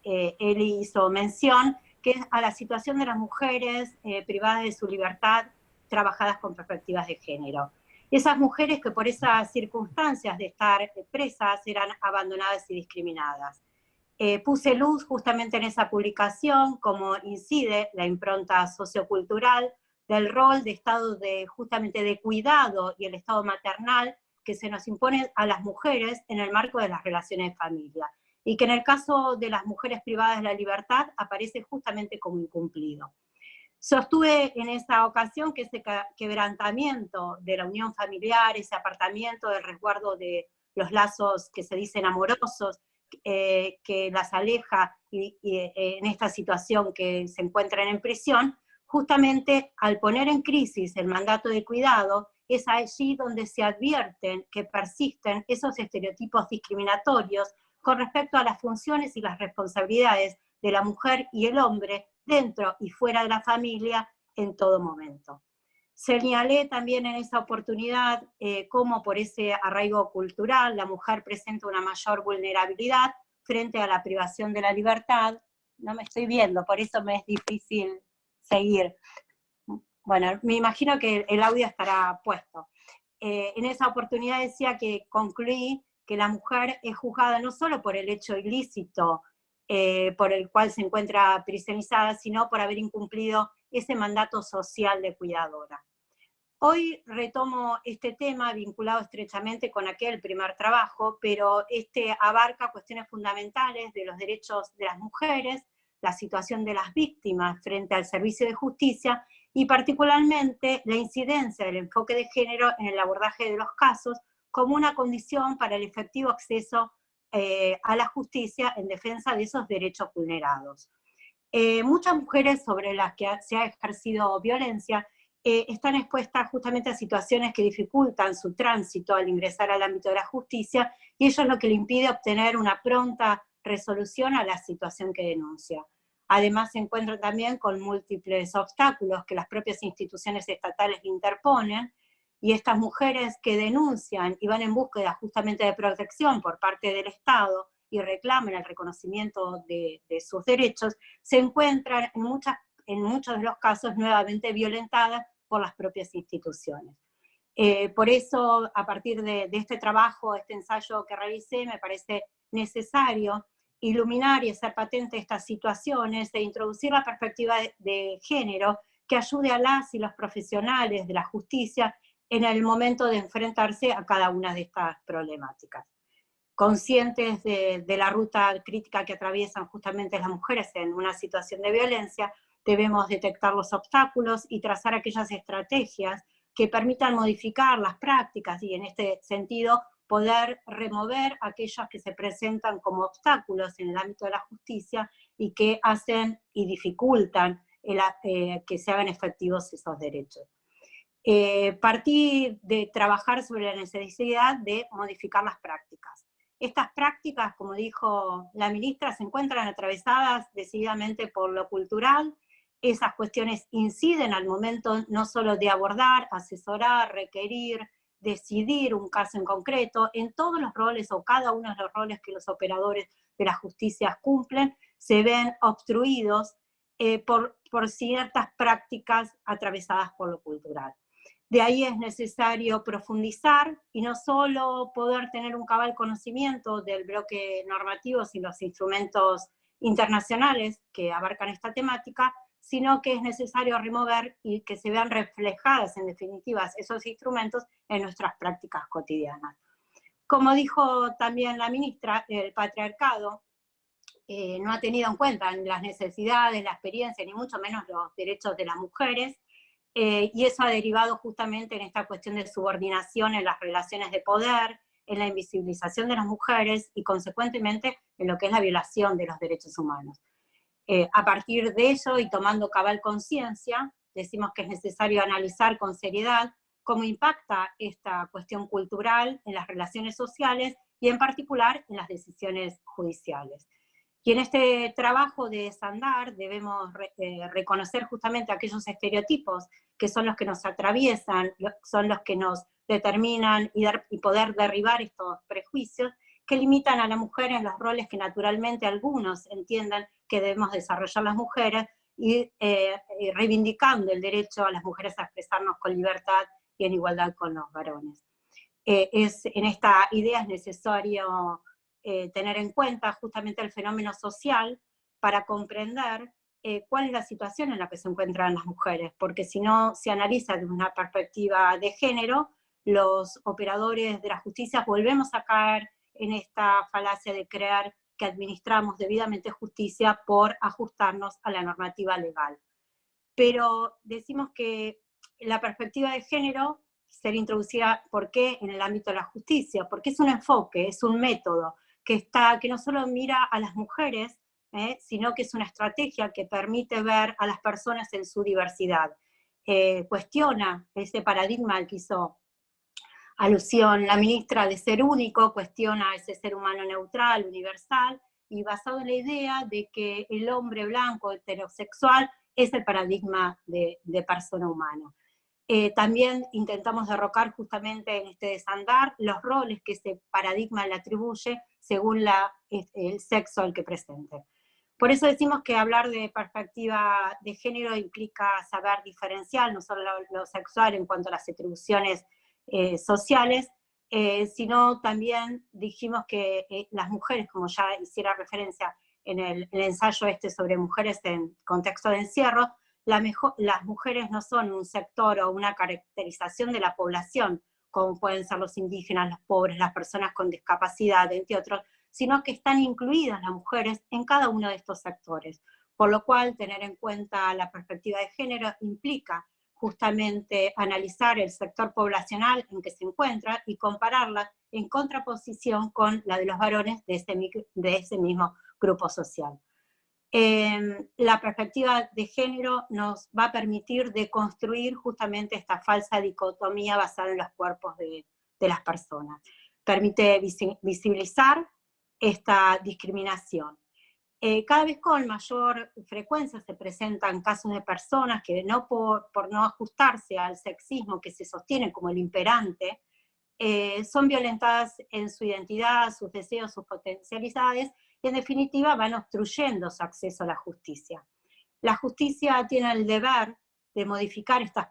Eli hizo mención, que es a la situación de las mujeres privadas de su libertad, trabajadas con perspectivas de género. Esas mujeres que por esas circunstancias de estar presas eran abandonadas y discriminadas. Puse luz justamente en esa publicación cómo incide la impronta sociocultural del rol de estado justamente de cuidado y el estado maternal que se nos impone a las mujeres en el marco de las relaciones de familia, y que en el caso de las mujeres privadas de la libertad aparece justamente como incumplido. Sostuve en esa ocasión que ese quebrantamiento de la unión familiar, ese apartamiento del resguardo de los lazos que se dicen amorosos, que las aleja y en esta situación que se encuentran en prisión, justamente al poner en crisis el mandato de cuidado, es allí donde se advierten que persisten esos estereotipos discriminatorios con respecto a las funciones y las responsabilidades de la mujer y el hombre dentro y fuera de la familia en todo momento. Señalé también en esa oportunidad cómo por ese arraigo cultural la mujer presenta una mayor vulnerabilidad frente a la privación de la libertad. No me estoy viendo, por eso me es difícil seguir. Bueno, me imagino que el audio estará puesto. En esa oportunidad decía que concluí que la mujer es juzgada no solo por el hecho ilícito por el cual se encuentra prisionizada, sino por haber incumplido ese mandato social de cuidadora. Hoy retomo este tema vinculado estrechamente con aquel primer trabajo, pero este abarca cuestiones fundamentales de los derechos de las mujeres, la situación de las víctimas frente al servicio de justicia y particularmente la incidencia del enfoque de género en el abordaje de los casos como una condición para el efectivo acceso a la justicia en defensa de esos derechos vulnerados. Muchas mujeres sobre las que se ha ejercido violencia están expuestas justamente a situaciones que dificultan su tránsito al ingresar al ámbito de la justicia, y ello es lo que le impide obtener una pronta resolución a la situación que denuncia. Además se encuentran también con múltiples obstáculos que las propias instituciones estatales interponen, y estas mujeres que denuncian y van en búsqueda justamente de protección por parte del Estado y reclaman el reconocimiento de sus derechos, se encuentran en muchos de los casos nuevamente violentadas por las propias instituciones. Por eso, a partir de este trabajo, este ensayo que realicé, me parece necesario iluminar y hacer patente estas situaciones e introducir la perspectiva de género que ayude a las y los profesionales de la justicia en el momento de enfrentarse a cada una de estas problemáticas. conscientes de la ruta crítica que atraviesan justamente las mujeres en una situación de violencia, debemos detectar los obstáculos y trazar aquellas estrategias que permitan modificar las prácticas y en este sentido poder remover aquellas que se presentan como obstáculos en el ámbito de la justicia y que hacen y dificultan que se hagan efectivos esos derechos. Partí de trabajar sobre la necesidad de modificar las prácticas. Estas prácticas, como dijo la ministra, se encuentran atravesadas decididamente por lo cultural. Esas cuestiones inciden al momento no solo de abordar, asesorar, requerir, decidir un caso en concreto, en todos los roles o cada uno de los roles que los operadores de la justicia cumplen, se ven obstruidos por ciertas prácticas atravesadas por lo cultural. De ahí es necesario profundizar y no solo poder tener un cabal conocimiento del bloque normativo y los instrumentos internacionales que abarcan esta temática, sino que es necesario remover y que se vean reflejadas en definitiva esos instrumentos en nuestras prácticas cotidianas. Como dijo también la ministra, el patriarcado no ha tenido en cuenta las necesidades, la experiencia, ni mucho menos los derechos de las mujeres, y eso ha derivado justamente en esta cuestión de subordinación en las relaciones de poder, en la invisibilización de las mujeres y consecuentemente en lo que es la violación de los derechos humanos. A partir de ello y tomando cabal conciencia, decimos que es necesario analizar con seriedad cómo impacta esta cuestión cultural en las relaciones sociales y en particular en las decisiones judiciales. Y en este trabajo de desandar debemos reconocer justamente aquellos estereotipos que son los que nos atraviesan, son los que nos determinan y poder derribar estos prejuicios que limitan a la mujer en los roles que naturalmente algunos entiendan que debemos desarrollar las mujeres y reivindicando el derecho a las mujeres a expresarnos con libertad y en igualdad con los varones. En esta idea es necesario tener en cuenta justamente el fenómeno social para comprender cuál es la situación en la que se encuentran las mujeres, porque si no se analiza desde una perspectiva de género, los operadores de la justicia volvemos a caer en esta falacia de creer que administramos debidamente justicia por ajustarnos a la normativa legal. Pero decimos que la perspectiva de género ser introducida, ¿por qué? En el ámbito de la justicia, porque es un enfoque, es un método que no solo mira a las mujeres, sino que es una estrategia que permite ver a las personas en su diversidad. Cuestiona ese paradigma al que hizo alusión la ministra de ser único, cuestiona ese ser humano neutral, universal, y basado en la idea de que el hombre blanco heterosexual es el paradigma de persona humana. También intentamos derrocar justamente en este desandar los roles que ese paradigma le atribuye según el sexo al que presente. Por eso decimos que hablar de perspectiva de género implica saber diferenciar no solo lo sexual en cuanto a las atribuciones sociales, sino también dijimos que las mujeres, como ya hiciera referencia en el ensayo sobre mujeres en contexto de encierro, las mujeres no son un sector o una caracterización de la población, como pueden ser los indígenas, los pobres, las personas con discapacidad, entre otros, sino que están incluidas las mujeres en cada uno de estos sectores. Por lo cual, tener en cuenta la perspectiva de género implica justamente analizar el sector poblacional en que se encuentra y compararla en contraposición con la de los varones de ese mismo grupo social. La perspectiva de género nos va a permitir deconstruir justamente esta falsa dicotomía basada en los cuerpos de las personas. Permite visibilizar esta discriminación. Cada vez con mayor frecuencia se presentan casos de personas que por no ajustarse al sexismo que se sostiene como el imperante, son violentadas en su identidad, sus deseos, sus potencialidades, y en definitiva van obstruyendo su acceso a la justicia. La justicia tiene el deber de modificar estas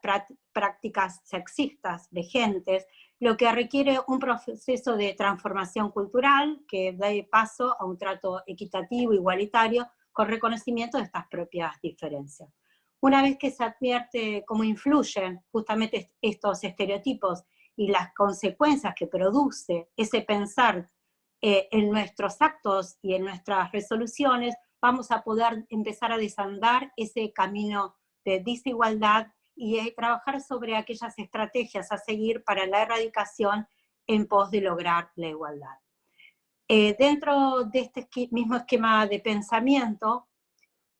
prácticas sexistas, vigentes, lo que requiere un proceso de transformación cultural que dé paso a un trato equitativo, igualitario, con reconocimiento de estas propias diferencias. Una vez que se advierte cómo influyen justamente estos estereotipos y las consecuencias que produce ese pensar en nuestros actos y en nuestras resoluciones vamos a poder empezar a desandar ese camino de desigualdad y trabajar sobre aquellas estrategias a seguir para la erradicación en pos de lograr la igualdad. Dentro de este mismo esquema de pensamiento,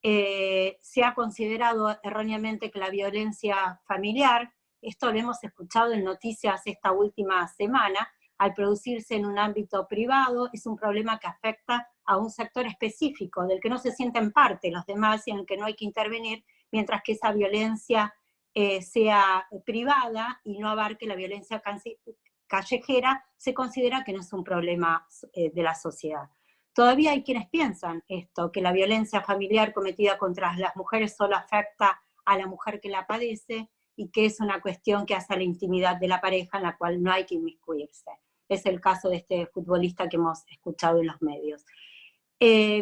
se ha considerado erróneamente que la violencia familiar, esto lo hemos escuchado en noticias esta última semana, al producirse en un ámbito privado, es un problema que afecta a un sector específico, del que no se sienten parte los demás y en el que no hay que intervenir, mientras que esa violencia sea privada y no abarque la violencia callejera, se considera que no es un problema de la sociedad. Todavía hay quienes piensan esto, que la violencia familiar cometida contra las mujeres solo afecta a la mujer que la padece y que es una cuestión que hace a la intimidad de la pareja en la cual no hay que inmiscuirse. Es el caso de este futbolista que hemos escuchado en los medios.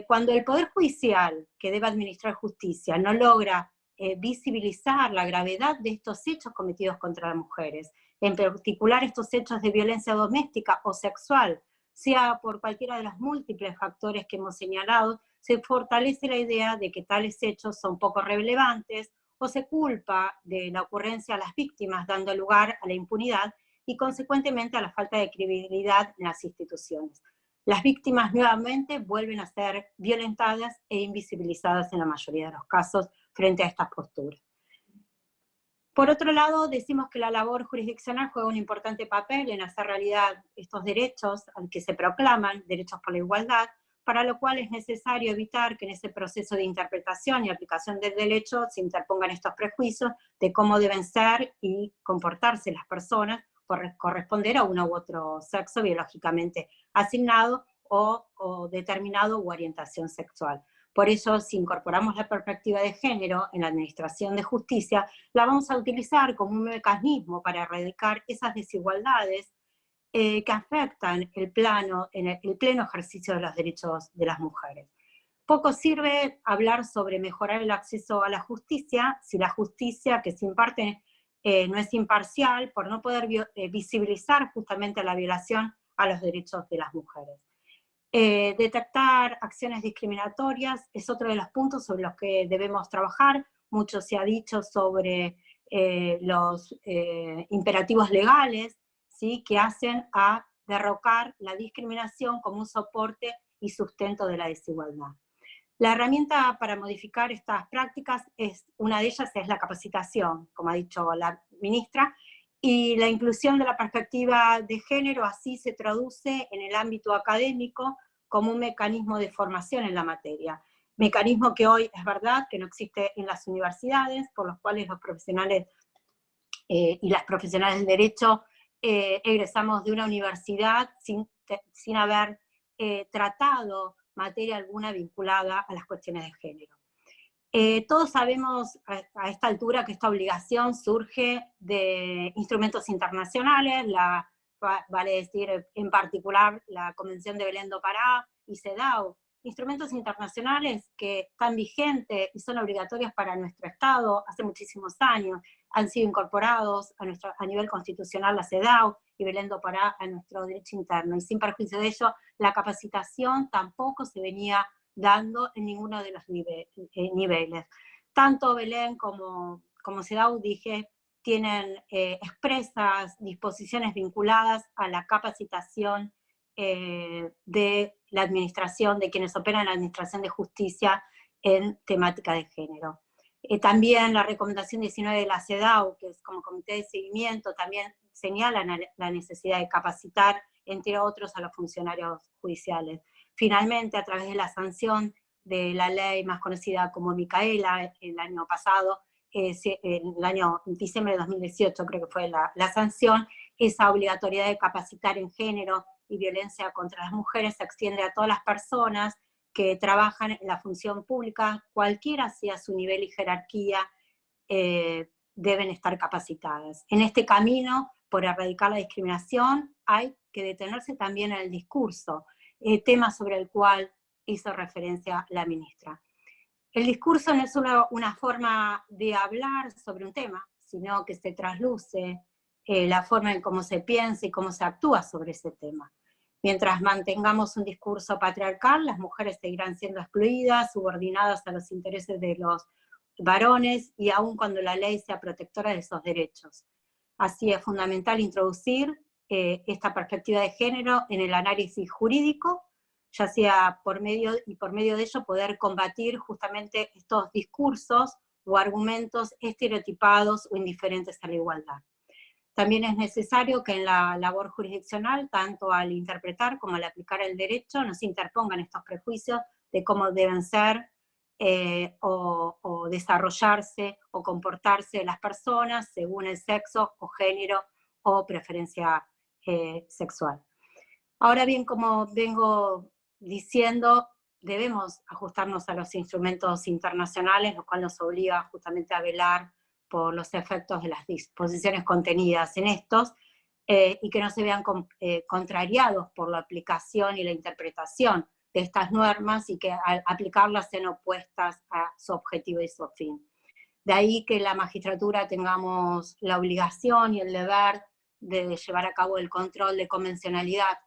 Cuando el Poder Judicial, que debe administrar justicia, no logra visibilizar la gravedad de estos hechos cometidos contra las mujeres, en particular estos hechos de violencia doméstica o sexual, sea por cualquiera de los múltiples factores que hemos señalado, se fortalece la idea de que tales hechos son poco relevantes o se culpa de la ocurrencia a las víctimas, dando lugar a la impunidad y consecuentemente a la falta de credibilidad en las instituciones. Las víctimas nuevamente vuelven a ser violentadas e invisibilizadas en la mayoría de los casos frente a estas posturas. Por otro lado, decimos que la labor jurisdiccional juega un importante papel en hacer realidad estos derechos al que se proclaman, derechos por la igualdad, para lo cual es necesario evitar que en ese proceso de interpretación y aplicación del derecho se interpongan estos prejuicios de cómo deben ser y comportarse las personas por corresponder a uno u otro sexo biológicamente asignado o determinado u orientación sexual. Por ello, si incorporamos la perspectiva de género en la administración de justicia, la vamos a utilizar como un mecanismo para erradicar esas desigualdades que afectan el pleno ejercicio de los derechos de las mujeres. Poco sirve hablar sobre mejorar el acceso a la justicia si la justicia que se imparte no es imparcial, por no poder visibilizar justamente la violación a los derechos de las mujeres. Detectar acciones discriminatorias es otro de los puntos sobre los que debemos trabajar. Mucho se ha dicho sobre los imperativos legales, ¿sí?, que hacen a derrocar la discriminación como un soporte y sustento de la desigualdad. La herramienta para modificar estas prácticas, una de ellas es la capacitación, como ha dicho la ministra, y la inclusión de la perspectiva de género así se traduce en el ámbito académico como un mecanismo de formación en la materia. Mecanismo que hoy es verdad que no existe en las universidades, por los cuales los profesionales y las profesionales del derecho egresamos de una universidad sin haber tratado materia alguna vinculada a las cuestiones de género. Todos sabemos a esta altura que esta obligación surge de instrumentos internacionales, vale decir en particular la Convención de Belén do Pará y CEDAW, instrumentos internacionales que están vigentes y son obligatorios para nuestro Estado hace muchísimos años, han sido incorporados a nivel constitucional la CEDAW y Belén do Pará a nuestro derecho interno, y sin perjuicio de ello, la capacitación tampoco se venía dando en ninguno de los niveles. Tanto Belén como CEDAW, dije, tienen expresas disposiciones vinculadas a la capacitación de la administración, de quienes operan en la administración de justicia en temática de género. También la recomendación 19 de la CEDAW, que es como comité de seguimiento, también señala la necesidad de capacitar, entre otros, a los funcionarios judiciales. Finalmente, a través de la sanción de la ley más conocida como Micaela, el año pasado, en diciembre de 2018 creo que fue la sanción, esa obligatoriedad de capacitar en género y violencia contra las mujeres se extiende a todas las personas que trabajan en la función pública, cualquiera sea su nivel y jerarquía, deben estar capacitadas. En este camino, por erradicar la discriminación, hay que detenerse también en el discurso, tema sobre el cual hizo referencia la ministra. El discurso no es una forma de hablar sobre un tema, sino que se trasluce la forma en cómo se piensa y cómo se actúa sobre ese tema. Mientras mantengamos un discurso patriarcal, las mujeres seguirán siendo excluidas, subordinadas a los intereses de los varones, y aun cuando la ley sea protectora de esos derechos. Así es fundamental introducir esta perspectiva de género en el análisis jurídico, ya sea por medio de ello poder combatir justamente estos discursos o argumentos estereotipados o indiferentes a la igualdad. También es necesario que en la labor jurisdiccional, tanto al interpretar como al aplicar el derecho, no se interpongan estos prejuicios de cómo deben ser o desarrollarse o comportarse las personas según el sexo o género o preferencia sexual. Ahora bien, como vengo diciendo, debemos ajustarnos a los instrumentos internacionales, lo cual nos obliga justamente a velar por los efectos de las disposiciones contenidas en estos, y que no se vean contrariados por la aplicación y la interpretación de estas normas, y que al aplicarlas sean opuestas a su objetivo y su fin. De ahí que la magistratura tengamos la obligación y el deber de llevar a cabo el control de convencionalidad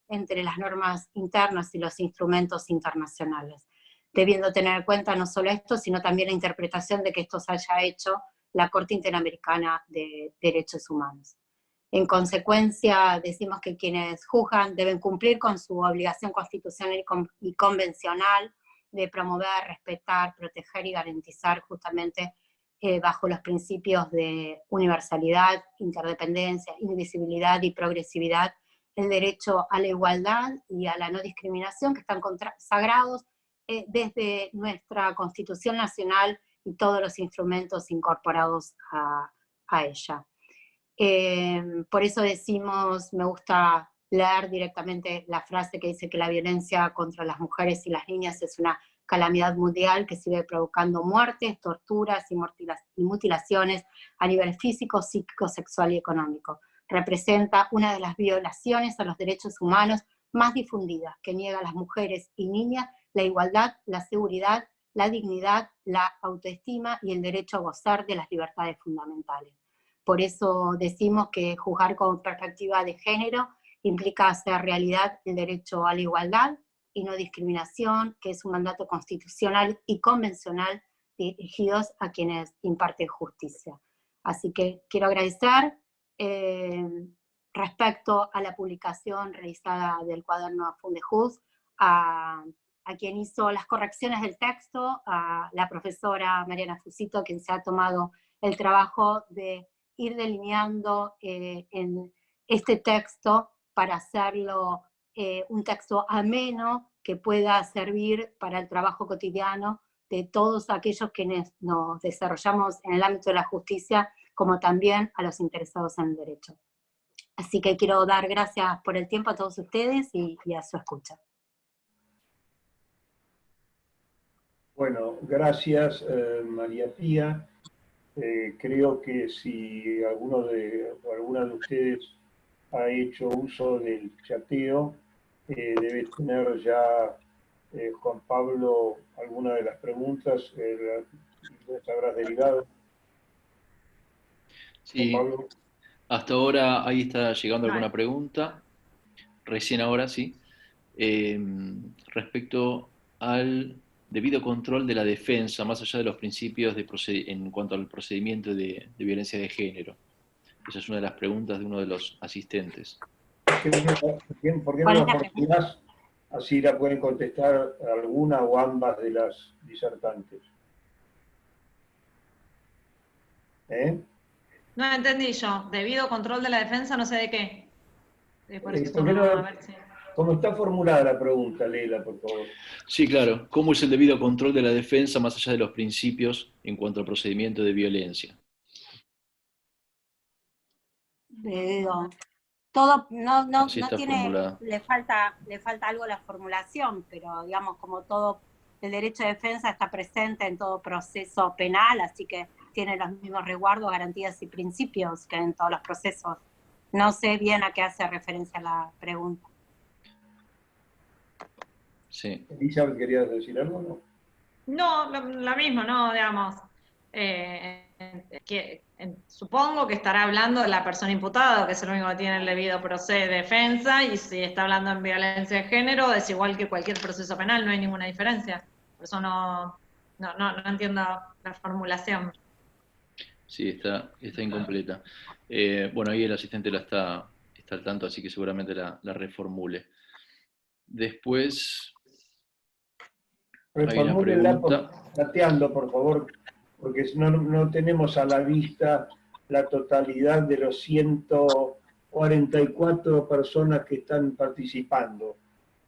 entre las normas internas y los instrumentos internacionales, debiendo tener en cuenta no solo esto, sino también la interpretación de que esto se haya hecho la Corte Interamericana de Derechos Humanos. En consecuencia, decimos que quienes juzgan deben cumplir con su obligación constitucional y convencional de promover, respetar, proteger y garantizar justamente bajo los principios de universalidad, interdependencia, indivisibilidad y progresividad, el derecho a la igualdad y a la no discriminación, que están consagrados desde nuestra Constitución Nacional y todos los instrumentos incorporados a ella. Por eso decimos, me gusta leer directamente la frase que dice que la violencia contra las mujeres y las niñas es una calamidad mundial que sigue provocando muertes, torturas y mutilaciones a nivel físico, psíquico, sexual y económico. Representa una de las violaciones a los derechos humanos más difundidas, que niega a las mujeres y niñas la igualdad, la seguridad, la dignidad, la autoestima y el derecho a gozar de las libertades fundamentales. Por eso decimos que juzgar con perspectiva de género implica hacer realidad el derecho a la igualdad y no discriminación, que es un mandato constitucional y convencional dirigidos a quienes imparten justicia. Así que quiero agradecer respecto a la publicación realizada del cuaderno Fundejuz, a quien hizo las correcciones del texto, a la profesora Mariana Fusito, quien se ha tomado el trabajo de ir delineando en este texto para hacerlo un texto ameno que pueda servir para el trabajo cotidiano de todos aquellos quienes nos desarrollamos en el ámbito de la justicia, como también a los interesados en el derecho. Así que quiero dar gracias por el tiempo a todos ustedes y a su escucha. Bueno, gracias María Pía. Creo que si alguna de ustedes ha hecho uso del chateo, debe tener ya Juan Pablo alguna de las preguntas, las habrás derivado. Sí, Juan Pablo. Hasta ahora ahí está llegando alguna pregunta, recién ahora sí, respecto al debido control de la defensa, más allá de los principios en cuanto al procedimiento de violencia de género. Esa es una de las preguntas de uno de los asistentes. ¿Por qué no la formulás? Así la pueden contestar alguna o ambas de las disertantes. No entendí yo. Debido control de la defensa, no sé de qué. Por eso como está formulada la pregunta, léela, por favor. Sí, claro. ¿Cómo es el debido control de la defensa más allá de los principios en cuanto al procedimiento de violencia? Todo no tiene, formulada. le falta algo a la formulación, pero digamos, como todo el derecho de defensa está presente en todo proceso penal, así que tiene los mismos resguardos, garantías y principios que en todos los procesos. No sé bien a qué hace referencia la pregunta. Sí. Elizabeth, ¿querías decir algo o no? No, lo mismo, no, digamos. supongo que estará hablando de la persona imputada, que es el único que tiene el debido proceso de defensa, y si está hablando en violencia de género, es igual que cualquier proceso penal, no hay ninguna diferencia. Por eso no entiendo la formulación. Sí, está incompleta. Bueno, ahí el asistente está al tanto, así que seguramente la reformule. Después hay una Reformúlenla pregunta. chateando, por favor, porque no tenemos a la vista la totalidad de los 144 personas que están participando.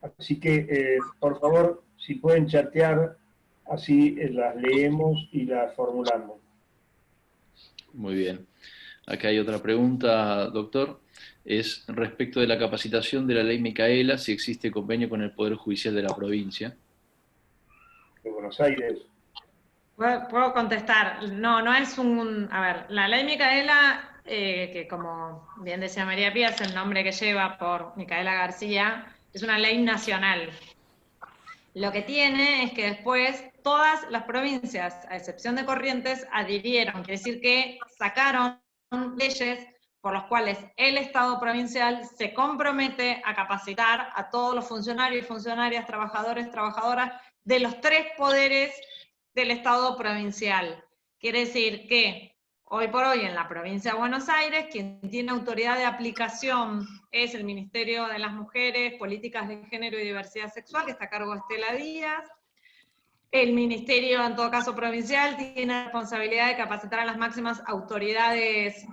Así que, por favor, si pueden chatear, así las leemos y las formulamos. Muy bien. Acá hay otra pregunta, doctor. Es respecto de la capacitación de la ley Micaela, si existe convenio con el Poder Judicial de la provincia. De Buenos Aires. Puedo contestar. No es un... A ver, la ley Micaela, que como bien decía María Pía, es el nombre que lleva por Micaela García, es una ley nacional. Lo que tiene es que después todas las provincias, a excepción de Corrientes, adhirieron, quiere decir que sacaron leyes por las cuales el Estado provincial se compromete a capacitar a todos los funcionarios y funcionarias, trabajadores, trabajadoras de los 3 poderes del Estado provincial. Quiere decir que hoy por hoy en la provincia de Buenos Aires, quien tiene autoridad de aplicación es el Ministerio de las Mujeres, Políticas de Género y Diversidad Sexual, que está a cargo de Estela Díaz. El Ministerio, en todo caso provincial, tiene la responsabilidad de capacitar a las máximas autoridades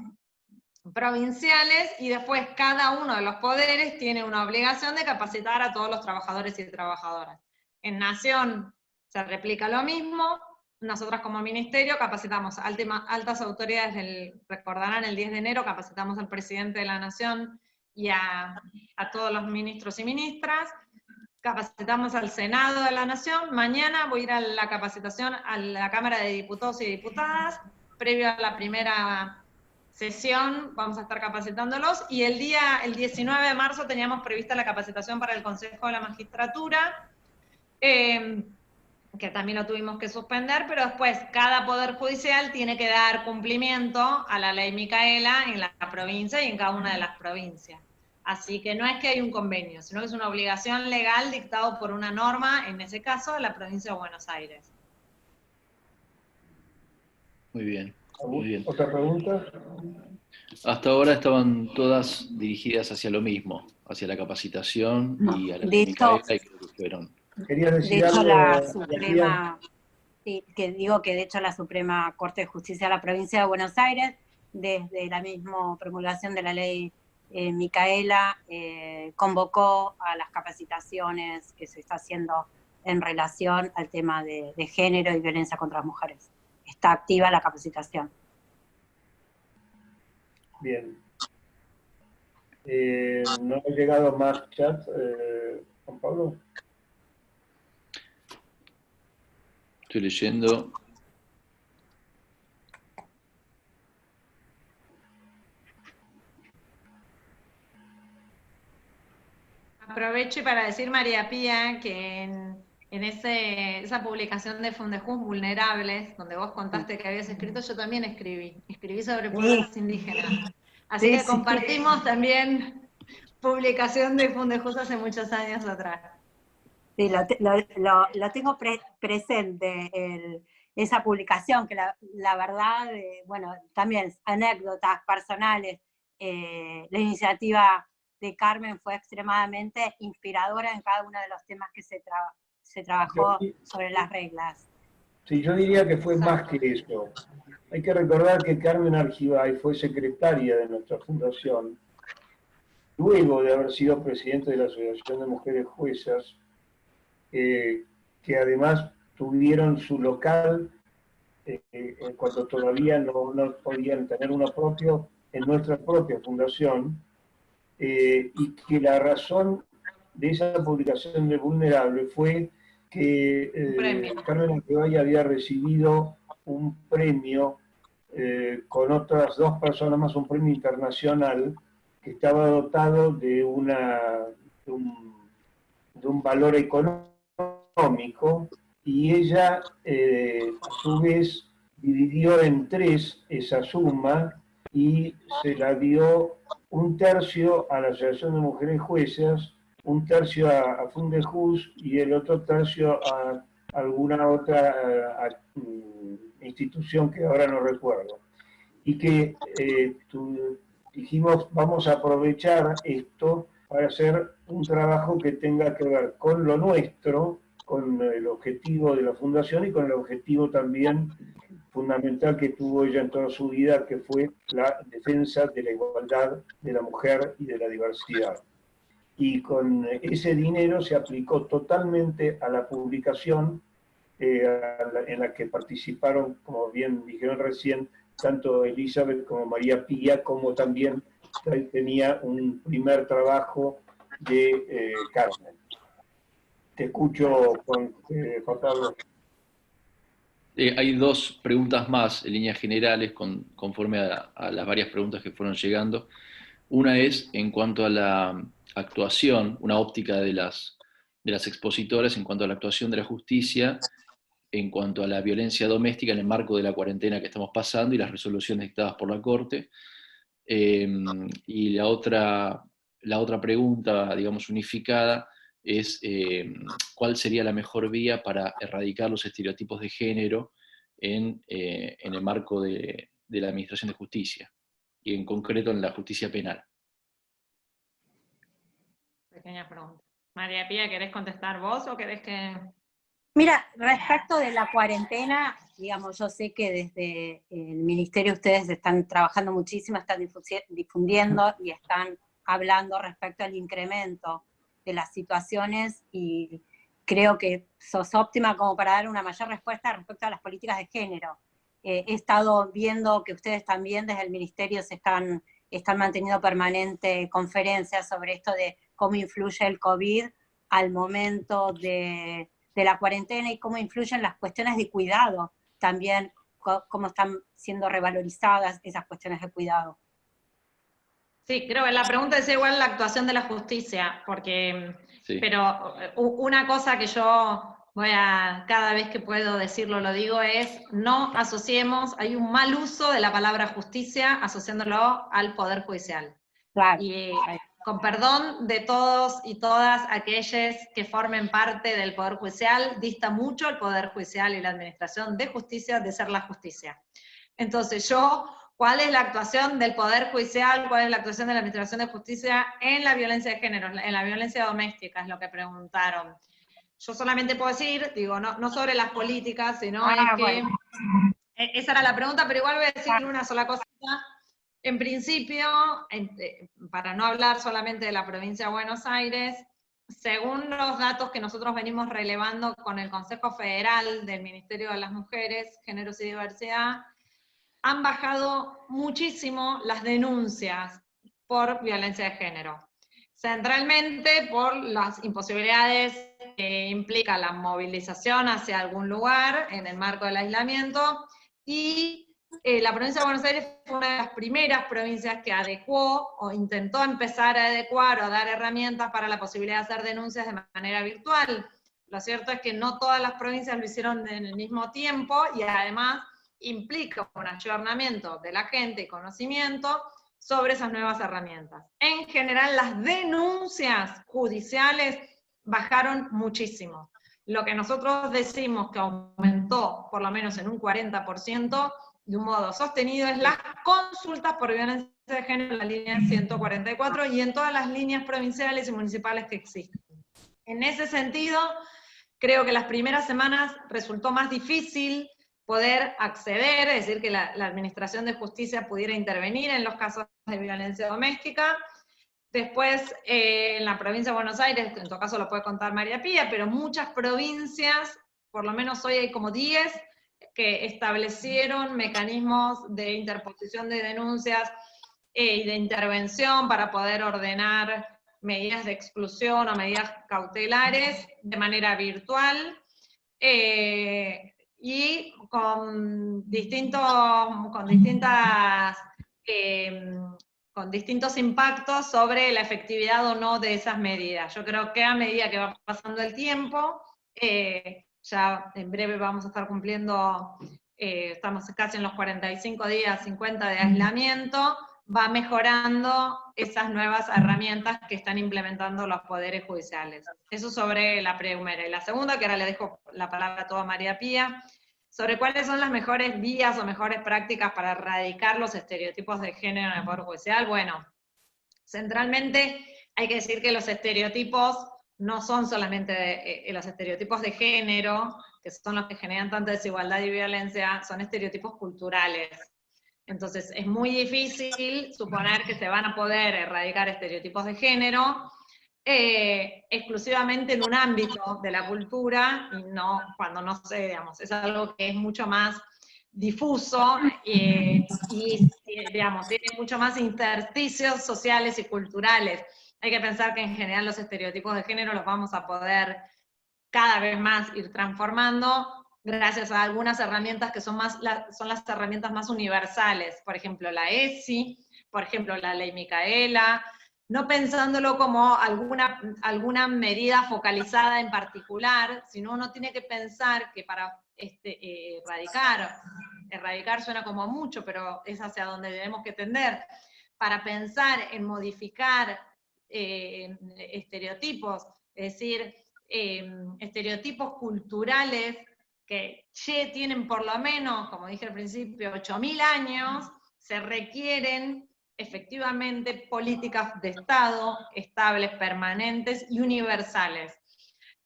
provinciales, y después cada uno de los poderes tiene una obligación de capacitar a todos los trabajadores y trabajadoras. En Nación se replica lo mismo. Nosotras como ministerio capacitamos altas autoridades, recordarán, el 10 de enero capacitamos al presidente de la Nación y a todos los ministros y ministras, capacitamos al Senado de la Nación. Mañana voy a ir a la capacitación a la Cámara de Diputados y Diputadas, previo a la primera sesión vamos a estar capacitándolos, y el 19 de marzo teníamos prevista la capacitación para el Consejo de la Magistratura, que también lo tuvimos que suspender, pero después cada poder judicial tiene que dar cumplimiento a la ley Micaela en la provincia y en cada una de las provincias. Así que no es que hay un convenio, sino que es una obligación legal dictado por una norma, en ese caso, de la provincia de Buenos Aires. Muy bien, muy bien. ¿Otra pregunta? Hasta ahora estaban todas dirigidas hacia lo mismo, hacia la capacitación y a la ley Micaela, y creo que fueron. ¿Querías decir de hecho, algo, la García? Suprema, sí, que digo que de hecho la Suprema Corte de Justicia de la Provincia de Buenos Aires, desde la misma promulgación de la ley Micaela, convocó a las capacitaciones que se está haciendo en relación al tema de género y violencia contra las mujeres. Está activa la capacitación. Bien. ¿No ha llegado más chat, Juan Pablo? Estoy leyendo. Aprovecho para decir, María Pía, que en esa publicación de Fundejuz, Vulnerables, donde vos contaste que habías escrito, yo también escribí sobre pueblos indígenas. Así que compartimos también publicación de Fundejuz hace muchos años atrás. Sí, lo tengo presente, esa publicación, que la verdad, bueno, también anécdotas personales, la iniciativa de Carmen fue extremadamente inspiradora en cada uno de los temas que se trabajó sobre las reglas. Sí, yo diría que fue más que eso. Hay que recordar que Carmen Argibay fue secretaria de nuestra fundación, luego de haber sido presidente de la Asociación de Mujeres Juezas, que además tuvieron su local cuando todavía no podían tener uno propio, en nuestra propia fundación, y que la razón de esa publicación de Vulnerable fue que Carmen Argibay había recibido un premio con otras 2 personas más, un premio internacional que estaba dotado de un valor económico, y ella a su vez dividió en 3 esa suma y se la dio 1/3 a la Asociación de Mujeres Juezas, 1/3 a Fundejuz y el otro tercio a alguna otra institución que ahora no recuerdo. Y que dijimos, vamos a aprovechar esto para hacer un trabajo que tenga que ver con lo nuestro, con el objetivo de la fundación y con el objetivo también fundamental que tuvo ella en toda su vida, que fue la defensa de la igualdad de la mujer y de la diversidad. Y con ese dinero se aplicó totalmente a la publicación en la que participaron, como bien dijeron recién, tanto Elizabeth como María Pía, como también tenía un primer trabajo de Carmen. Te escucho, Juan Pablo. Hay 2 preguntas más en líneas generales conforme a las varias preguntas que fueron llegando. Una es en cuanto a la actuación, una óptica de las expositoras en cuanto a la actuación de la justicia, en cuanto a la violencia doméstica en el marco de la cuarentena que estamos pasando y las resoluciones dictadas por la Corte. Y la otra pregunta, digamos, unificada, es cuál sería la mejor vía para erradicar los estereotipos de género en el marco de la Administración de Justicia, y en concreto en la justicia penal. Pequeña pregunta. María Pía, ¿querés contestar vos o querés que...? Mira, respecto de la cuarentena, digamos, yo sé que desde el Ministerio ustedes están trabajando muchísimo, están difundiendo y están hablando respecto al incremento de las situaciones, y creo que sos óptima como para dar una mayor respuesta respecto a las políticas de género. He estado viendo que ustedes también desde el Ministerio están manteniendo permanente conferencias sobre esto de cómo influye el COVID al momento de la cuarentena y cómo influyen las cuestiones de cuidado, también cómo están siendo revalorizadas esas cuestiones de cuidado. Sí, creo que la pregunta es igual la actuación de la justicia, porque, sí. Pero una cosa que yo cada vez que puedo decirlo lo digo, es no asociemos, hay un mal uso de la palabra justicia asociándolo al Poder Judicial. Claro. Y con perdón de todos y todas aquellos que formen parte del Poder Judicial, dista mucho el Poder Judicial y la Administración de Justicia de ser la justicia. Entonces ¿cuál es la actuación del Poder Judicial? ¿Cuál es la actuación de la Administración de Justicia en la violencia de género, en la violencia doméstica? Es lo que preguntaron. Yo solamente puedo decir, digo, no sobre las políticas, sino es que... Bueno. Esa era la pregunta, pero igual voy a decir una sola cosa. En principio, para no hablar solamente de la provincia de Buenos Aires, según los datos que nosotros venimos relevando con el Consejo Federal del Ministerio de las Mujeres, Géneros y Diversidad, han bajado muchísimo las denuncias por violencia de género. Centralmente por las imposibilidades que implica la movilización hacia algún lugar en el marco del aislamiento, y la provincia de Buenos Aires fue una de las primeras provincias que adecuó o intentó empezar a adecuar o dar herramientas para la posibilidad de hacer denuncias de manera virtual. Lo cierto es que no todas las provincias lo hicieron en el mismo tiempo, y además implica un ayornamiento de la gente y conocimiento sobre esas nuevas herramientas. En general, las denuncias judiciales bajaron muchísimo. Lo que nosotros decimos que aumentó por lo menos en un 40%, de un modo sostenido, es las consultas por violencia de género en la línea 144 y en todas las líneas provinciales y municipales que existen. En ese sentido, creo que las primeras semanas resultó más difícil poder acceder, es decir, que la Administración de Justicia pudiera intervenir en los casos de violencia doméstica. Después, en la provincia de Buenos Aires, en todo caso lo puede contar María Pía, pero muchas provincias, por lo menos hoy hay como 10, que establecieron mecanismos de interposición de denuncias y de intervención para poder ordenar medidas de exclusión o medidas cautelares de manera virtual, y con distintos impactos sobre la efectividad o no de esas medidas. Yo creo que a medida que va pasando el tiempo, ya en breve vamos a estar cumpliendo estamos casi en los 45 días, 50 de aislamiento, va mejorando esas nuevas herramientas que están implementando los poderes judiciales. Eso sobre la primera. Y la segunda, que ahora le dejo la palabra a toda María Pía, sobre cuáles son las mejores vías o mejores prácticas para erradicar los estereotipos de género en el Poder Judicial. Bueno, centralmente hay que decir que los estereotipos no son solamente los estereotipos de género, que son los que generan tanta desigualdad y violencia, son estereotipos culturales. Entonces es muy difícil suponer que se van a poder erradicar estereotipos de género exclusivamente en un ámbito de la cultura, y no cuando no sé, digamos, es algo que es mucho más difuso y digamos, tiene mucho más intersticios sociales y culturales. Hay que pensar que en general los estereotipos de género los vamos a poder cada vez más ir transformando gracias a algunas herramientas que son las herramientas más universales, por ejemplo la ESI, por ejemplo la Ley Micaela, no pensándolo como alguna medida focalizada en particular, sino uno tiene que pensar que para erradicar suena como mucho, pero es hacia donde debemos que tender, para pensar en modificar estereotipos, es decir, estereotipos culturales que tienen por lo menos, como dije al principio, 8.000 años, se requieren efectivamente políticas de Estado estables, permanentes y universales.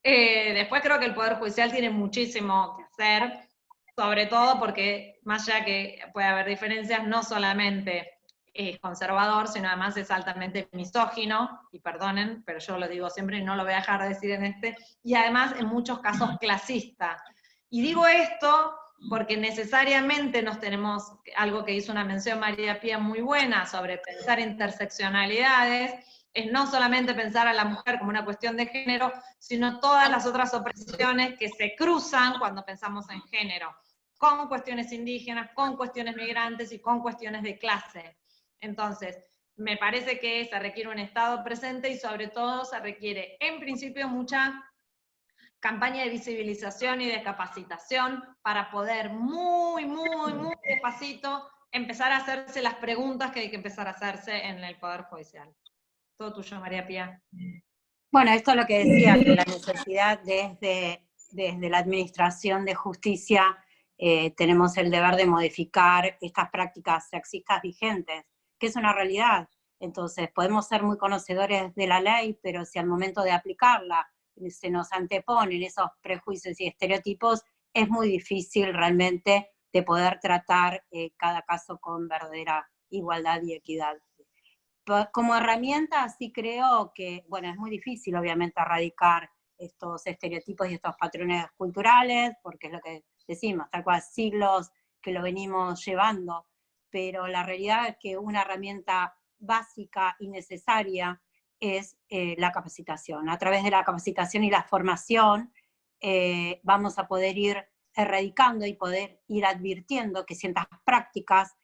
Después creo que el Poder Judicial tiene muchísimo que hacer, sobre todo porque, más allá que puede haber diferencias, no solamente es conservador, sino además es altamente misógino, y perdonen, pero yo lo digo siempre y no lo voy a dejar de decir en y además en muchos casos clasista. Y digo esto porque necesariamente nos tenemos, algo que hizo una mención María Pía muy buena, sobre pensar interseccionalidades, es no solamente pensar a la mujer como una cuestión de género, sino todas las otras opresiones que se cruzan cuando pensamos en género, con cuestiones indígenas, con cuestiones migrantes y con cuestiones de clase. Entonces, me parece que se requiere un Estado presente y sobre todo se requiere, en principio, mucha campaña de visibilización y de capacitación para poder muy despacito empezar a hacerse las preguntas que hay que empezar a hacerse en el Poder Judicial. Todo tuyo, María Pía. Bueno, esto es lo que decía, que la necesidad desde la Administración de Justicia tenemos el deber de modificar estas prácticas sexistas vigentes, que es una realidad. Entonces, podemos ser muy conocedores de la ley, pero si al momento de aplicarla se nos anteponen esos prejuicios y estereotipos, es muy difícil realmente de poder tratar cada caso con verdadera igualdad y equidad. Como herramienta sí creo que, bueno, es muy difícil obviamente erradicar estos estereotipos y estos patrones culturales, porque es lo que decimos, tal cual siglos que lo venimos llevando, pero la realidad es que una herramienta básica y necesaria es la capacitación. A través de la capacitación y la formación vamos a poder ir erradicando y poder ir advirtiendo que ciertas prácticas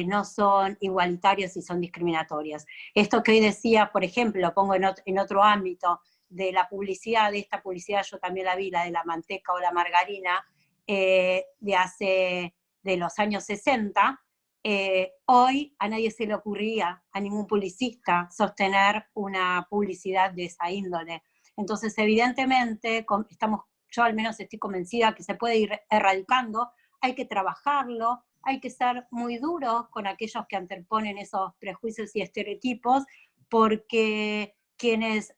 no son igualitarias y son discriminatorias. Esto que hoy decía, por ejemplo, lo pongo en otro ámbito, de la publicidad, de esta publicidad yo también la vi, la de la manteca o la margarina, de los años 60, hoy a nadie se le ocurría, a ningún publicista, sostener una publicidad de esa índole. Entonces, evidentemente, yo al menos estoy convencida que se puede ir erradicando, hay que trabajarlo, hay que ser muy duros con aquellos que anteponen esos prejuicios y estereotipos, porque quienes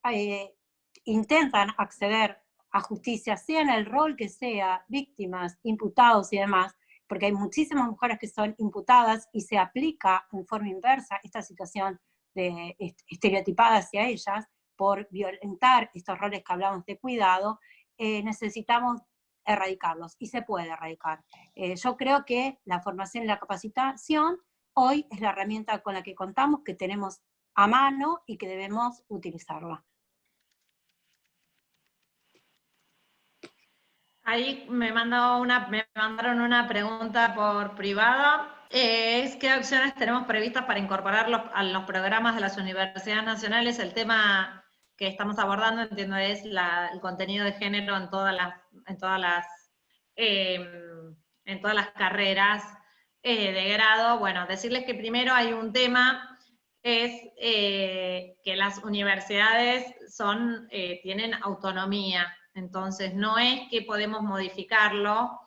intentan acceder a justicia, sea en el rol que sea, víctimas, imputados y demás, porque hay muchísimas mujeres que son imputadas y se aplica en forma inversa esta situación de estereotipada hacia ellas por violentar estos roles que hablamos de cuidado, necesitamos erradicarlos, y se puede erradicar. Yo creo que la formación y la capacitación hoy es la herramienta con la que contamos, que tenemos a mano y que debemos utilizarla. Ahí me mandaron una pregunta por privada. ¿Qué acciones tenemos previstas para incorporarlos a los programas de las universidades nacionales? El tema que estamos abordando, entiendo, es el contenido de género en todas las en todas las carreras de grado. Bueno, decirles que primero hay un tema, es que las universidades tienen autonomía, entonces no es que podemos modificarlo,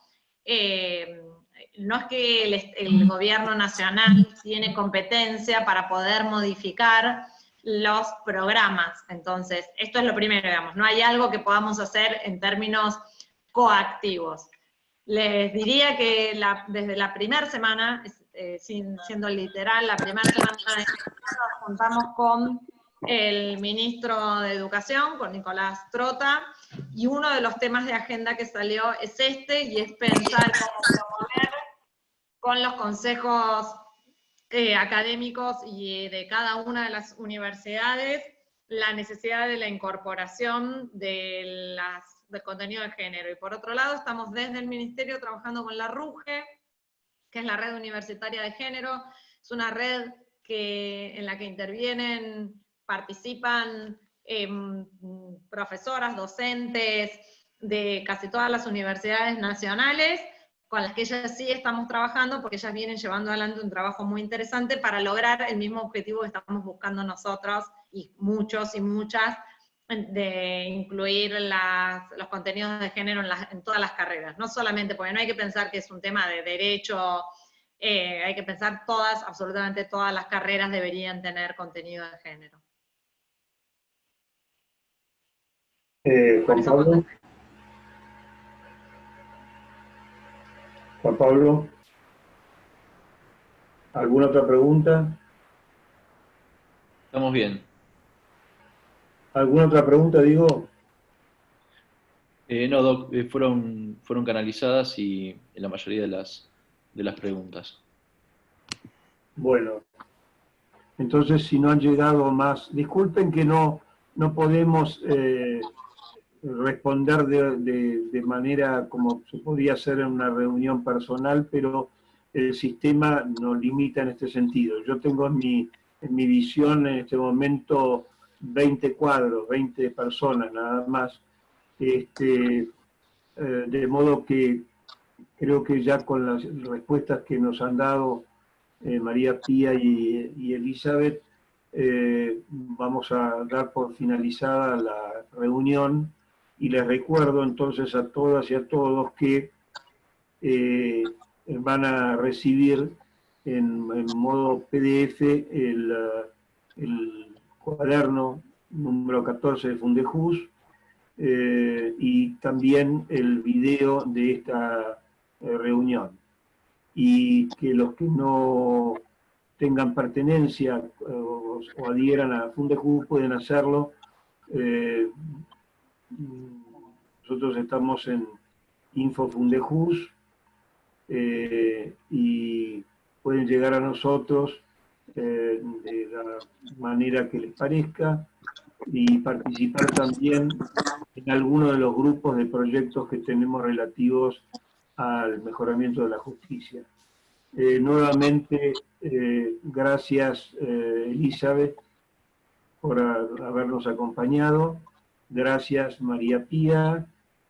no es que el gobierno nacional tiene competencia para poder modificar los programas. Entonces, esto es lo primero, digamos, no hay algo que podamos hacer en términos coactivos. Les diría que desde la primera semana, siendo literal, la primera semana de enero nos juntamos con el ministro de Educación, con Nicolás Trota, y uno de los temas de agenda que salió es y es pensar cómo promover con los consejos académicos y de cada una de las universidades la necesidad de la incorporación del contenido de género. Y por otro lado, estamos desde el Ministerio trabajando con la RUGE, que es la Red Universitaria de Género. Es una red en la que intervienen, participan profesoras, docentes de casi todas las universidades nacionales, con las que ellas sí estamos trabajando, porque ellas vienen llevando adelante un trabajo muy interesante para lograr el mismo objetivo que estamos buscando nosotros, y muchos y muchas, de incluir los contenidos de género en todas las carreras. No solamente, porque no hay que pensar que es un tema de derecho, hay que pensar absolutamente todas las carreras deberían tener contenido de género. Juan Pablo. Juan Pablo, ¿alguna otra pregunta? Estamos bien. ¿Alguna otra pregunta, digo? No, Doc, fueron canalizadas y la mayoría de las preguntas. Bueno, entonces si no han llegado más, disculpen que no podemos responder de manera como se podría hacer en una reunión personal, pero el sistema nos limita en este sentido. Yo tengo en mi visión en este momento 20 cuadros, 20 personas nada más, de modo que creo que ya con las respuestas que nos han dado María Pía y Elizabeth, vamos a dar por finalizada la reunión, y les recuerdo entonces a todas y a todos que van a recibir en modo PDF el cuaderno número 14 de Fundejus, y también el video de esta reunión. Y que los que no tengan pertenencia o adhieran a Fundejus pueden hacerlo. Nosotros estamos en InfoFundejus, y pueden llegar a nosotros de la manera que les parezca, y participar también en alguno de los grupos de proyectos que tenemos relativos al mejoramiento de la justicia. Nuevamente, gracias Elizabeth por habernos acompañado, gracias María Pía,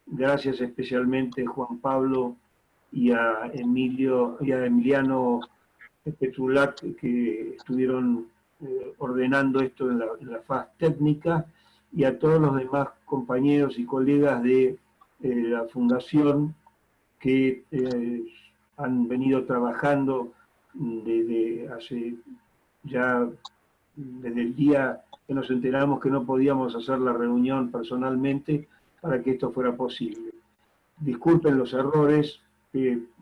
gracias especialmente Juan Pablo y a Emiliano Petrulac, que estuvieron ordenando esto en la faz técnica, y a todos los demás compañeros y colegas de la Fundación que han venido trabajando desde el día que nos enteramos que no podíamos hacer la reunión personalmente para que esto fuera posible. Disculpen los errores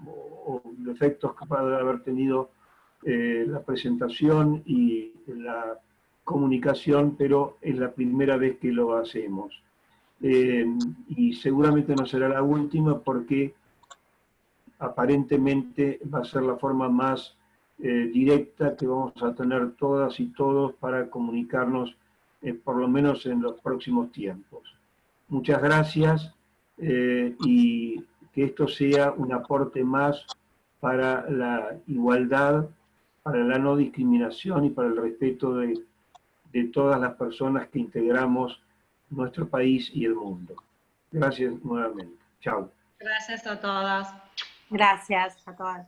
o defectos que puede haber tenido la presentación y la comunicación, pero es la primera vez que lo hacemos. Y seguramente no será la última, porque aparentemente va a ser la forma más directa que vamos a tener todas y todos para comunicarnos, por lo menos en los próximos tiempos. Muchas gracias, y que esto sea un aporte más para la igualdad, para la no discriminación y para el respeto de todas las personas que integramos nuestro país y el mundo. Gracias nuevamente. Chao. Gracias a todas. Gracias a todas.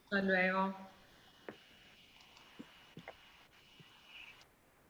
Hasta luego.